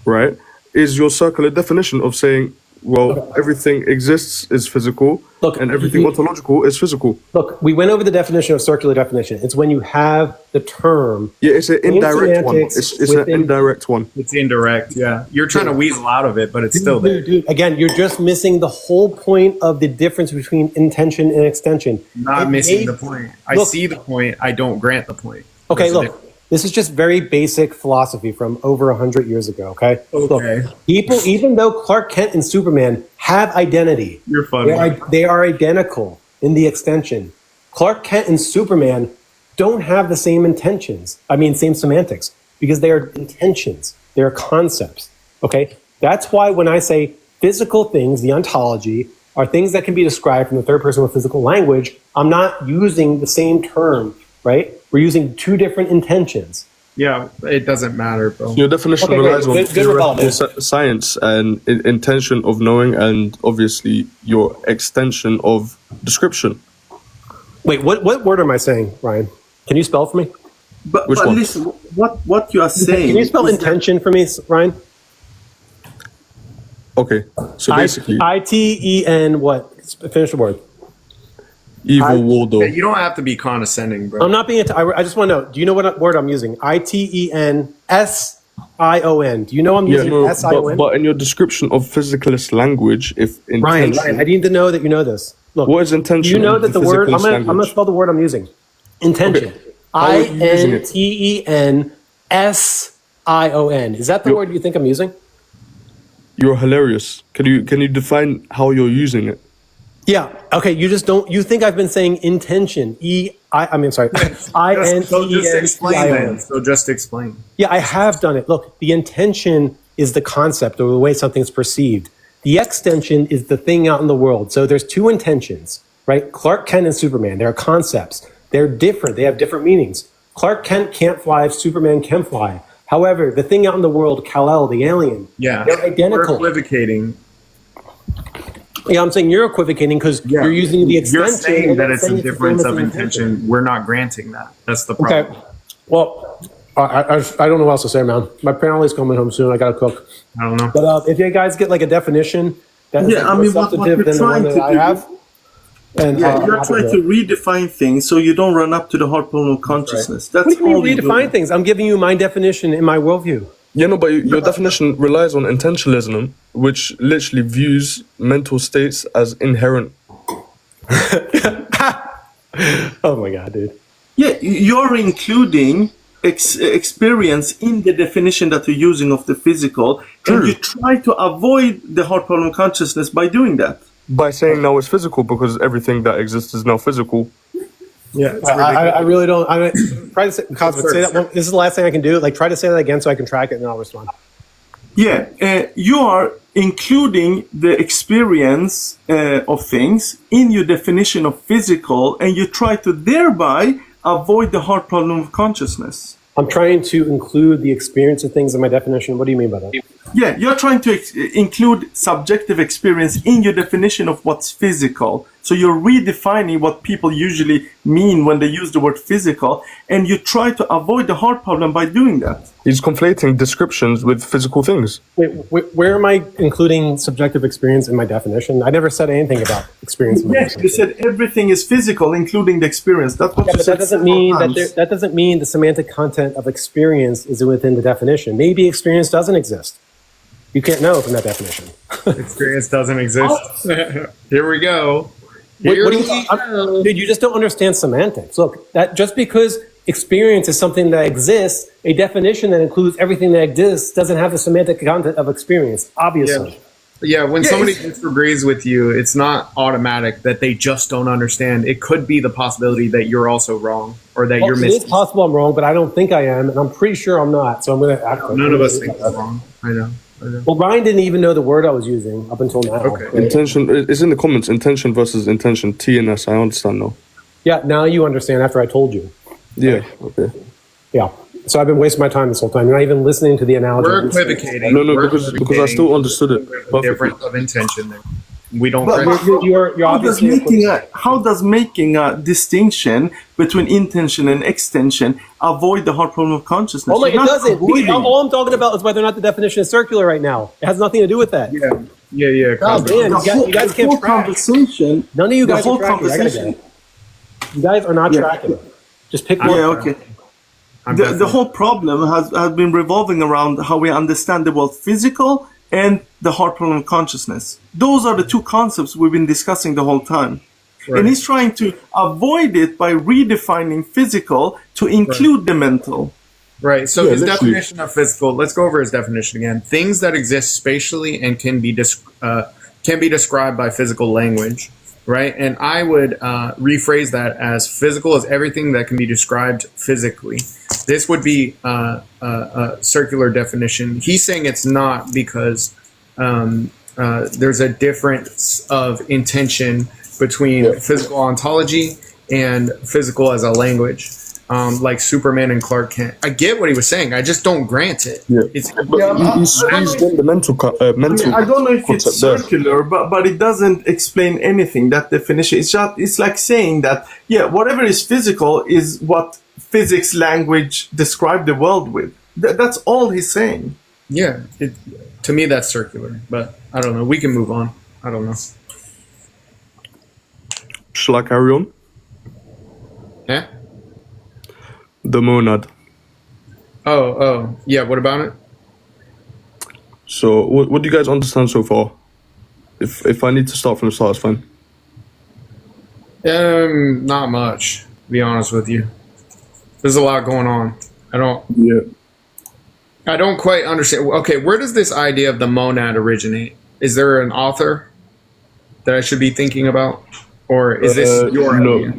right, is your circular definition of saying, well, everything exists is physical, and everything ontological is physical. Look, we went over the definition of circular definition. It's when you have the term. Yeah, it's an indirect one. It's an indirect one. It's indirect, yeah. You're trying to weasel out of it, but it's still there. Dude, again, you're just missing the whole point of the difference between intention and extension. Not missing the point. I see the point. I don't grant the point. Okay, look. This is just very basic philosophy from over 100 years ago, okay? Okay. Look, people, even though Clark Kent and Superman have identity, you're funny. They are identical in the extension. Clark Kent and Superman don't have the same intentions. Same semantics, because they are intentions. They are concepts, okay? That's why when I say physical things, the ontology, are things that can be described from the third person with physical language, I'm not using the same term, right? We're using two different intentions. Yeah, it doesn't matter, bro. Your definition relies on theoretical science and intention of knowing, and obviously your extension of description. Wait, what word am I saying, Ryan? Can you spell for me? But listen, what you are saying. Can you spell intention for me, Ryan? Okay, so basically, ITEN. What? Finish the word. Evil Waldo. Yeah, you don't have to be condescending, bro. I'm not being. I just want to know. Do you know what word I'm using? ITENSION. Do you know I'm using SION? But in your description of physicalist language, if intention, Ryan, I need to know that you know this. Look, what is intention? Do you know that the word? I'm gonna spell the word I'm using. Intention. Okay. INTENSION. Is that the word you think I'm using? You're hilarious. Can you define how you're using it? Yeah. Okay. You just don't. You think I've been saying intention? Sorry. So just explain then. So just explain. Yeah, I have done it. Look, the intention is the concept or the way something's perceived. The extension is the thing out in the world. So there's two intentions, right? Clark Kent and Superman, they're concepts. They're different. They have different meanings. Clark Kent can't fly if Superman can fly. However, the thing out in the world, Kal-El, the alien, they're identical. We're equivocating. Yeah, I'm saying you're equivocating because you're using the extension. You're saying that it's a difference of intention. We're not granting that. That's the problem. Okay. Well, I don't know what else to say, man. My family's coming home soon. I got to cook. I don't know. But if you guys get like a definition that is more substantive than the one that I have, and you're trying to redefine things so you don't run up to the hard problem of consciousness. That's what do you mean redefine things? I'm giving you my definition in my worldview. Yeah, no, but your definition relies on intentionalism, which literally views mental states as inherent. Oh my god, dude. Yeah, you're including experience in the definition that you're using of the physical, and you try to avoid the hard problem of consciousness by doing that. By saying now it's physical because everything that exists is now physical. Yeah, I really don't. I mean, try to say, Cosmic, say that one. This is the last thing I can do. Like, try to say that again so I can track it and I'll respond. Yeah, you are including the experience of things in your definition of physical, and you try to thereby avoid the hard problem of consciousness. I'm trying to include the experience of things in my definition. What do you mean by that? Yeah, you're trying to include subjective experience in your definition of what's physical. So you're redefining what people usually mean when they use the word physical, and you try to avoid the hard problem by doing that. He's conflating descriptions with physical things. Wait, where am I including subjective experience in my definition? I never said anything about experience. Yes, you said everything is physical, including the experience. That's what you said. That doesn't mean the semantic content of experience is within the definition. Maybe experience doesn't exist. You can't know from that definition. Experience doesn't exist. Here we go. Dude, you just don't understand semantics. Look, that just because experience is something that exists, a definition that includes everything that exists doesn't have the semantic content of experience, obviously. Yeah, when somebody disagrees with you, it's not automatic that they just don't understand. It could be the possibility that you're also wrong or that you're missing. It's possible I'm wrong, but I don't think I am, and I'm pretty sure I'm not. So I'm going to act like none of us think I'm wrong. I know. Well, Ryan didn't even know the word I was using up until now. Okay. Right? Intention is in the comments. Intention versus intention. T and S. I understand now. Yeah, now you understand after I told you. Yeah. Okay. Yeah. So I've been wasting my time this whole time. You're not even listening to the analogy. We're equivocating. No, because I still understood it. Difference of intention there. We don't. How does making a distinction between intention and extension avoid the hard problem of consciousness? Oh, it doesn't. All I'm talking about is whether or not the definition is circular right now. It has nothing to do with that. Yeah. Oh, man, you guys can't track. Conversation. None of you guys are tracking. I gotta get it. You guys are not tracking. Just pick one. Yeah, okay. The whole problem has been revolving around how we understand the world physical and the hard problem of consciousness. Those are the two concepts we've been discussing the whole time. Right. And he's trying to avoid it by redefining physical to include the mental. Right. So his definition of physical, let's go over his definition again. Things that exist spatially and can be described by physical language. Right. And I would rephrase that as physical is everything that can be described physically. This would be a circular definition. He's saying it's not because there's a difference of intention between physical ontology and physical as a language, like Superman and Clark Kent. I get what he was saying. I just don't grant it. Yeah. He's in the mental. I don't know if it's circular, but it doesn't explain anything. That definition. It's like saying that whatever is physical is what physics language describe the world with. That's all he's saying. Yeah, to me that's circular, but I don't know. We can move on. I don't know. Shall I carry on? Yeah? The monad. Oh, yeah, what about it? So, what do you guys understand so far? If I need to start from the start, it's fine. Not much, to be honest with you. There's a lot going on. I don't quite understand. Okay, where does this idea of the monad originate? Is there an author that I should be thinking about? Or is this your idea?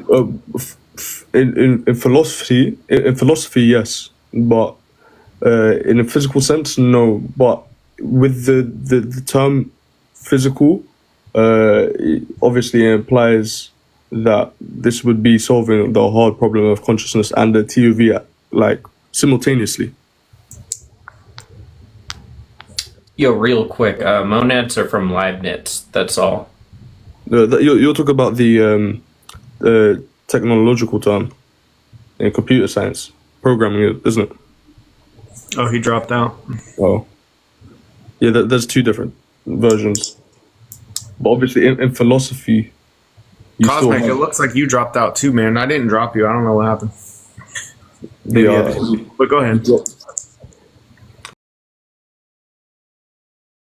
In philosophy, yes. But in a physical sense, no. But with the term physical, it obviously implies that this would be solving the hard problem of consciousness and the TOV like simultaneously. Yo, real quick, monads are from Leibniz. That's all. You're talking about the technological term in computer science, programming, isn't it? Oh, he dropped out. Oh, yeah. There's two different versions, but obviously in philosophy, Cosmic, it looks like you dropped out too, man. I didn't drop you. I don't know what happened. Maybe yeah, but go ahead.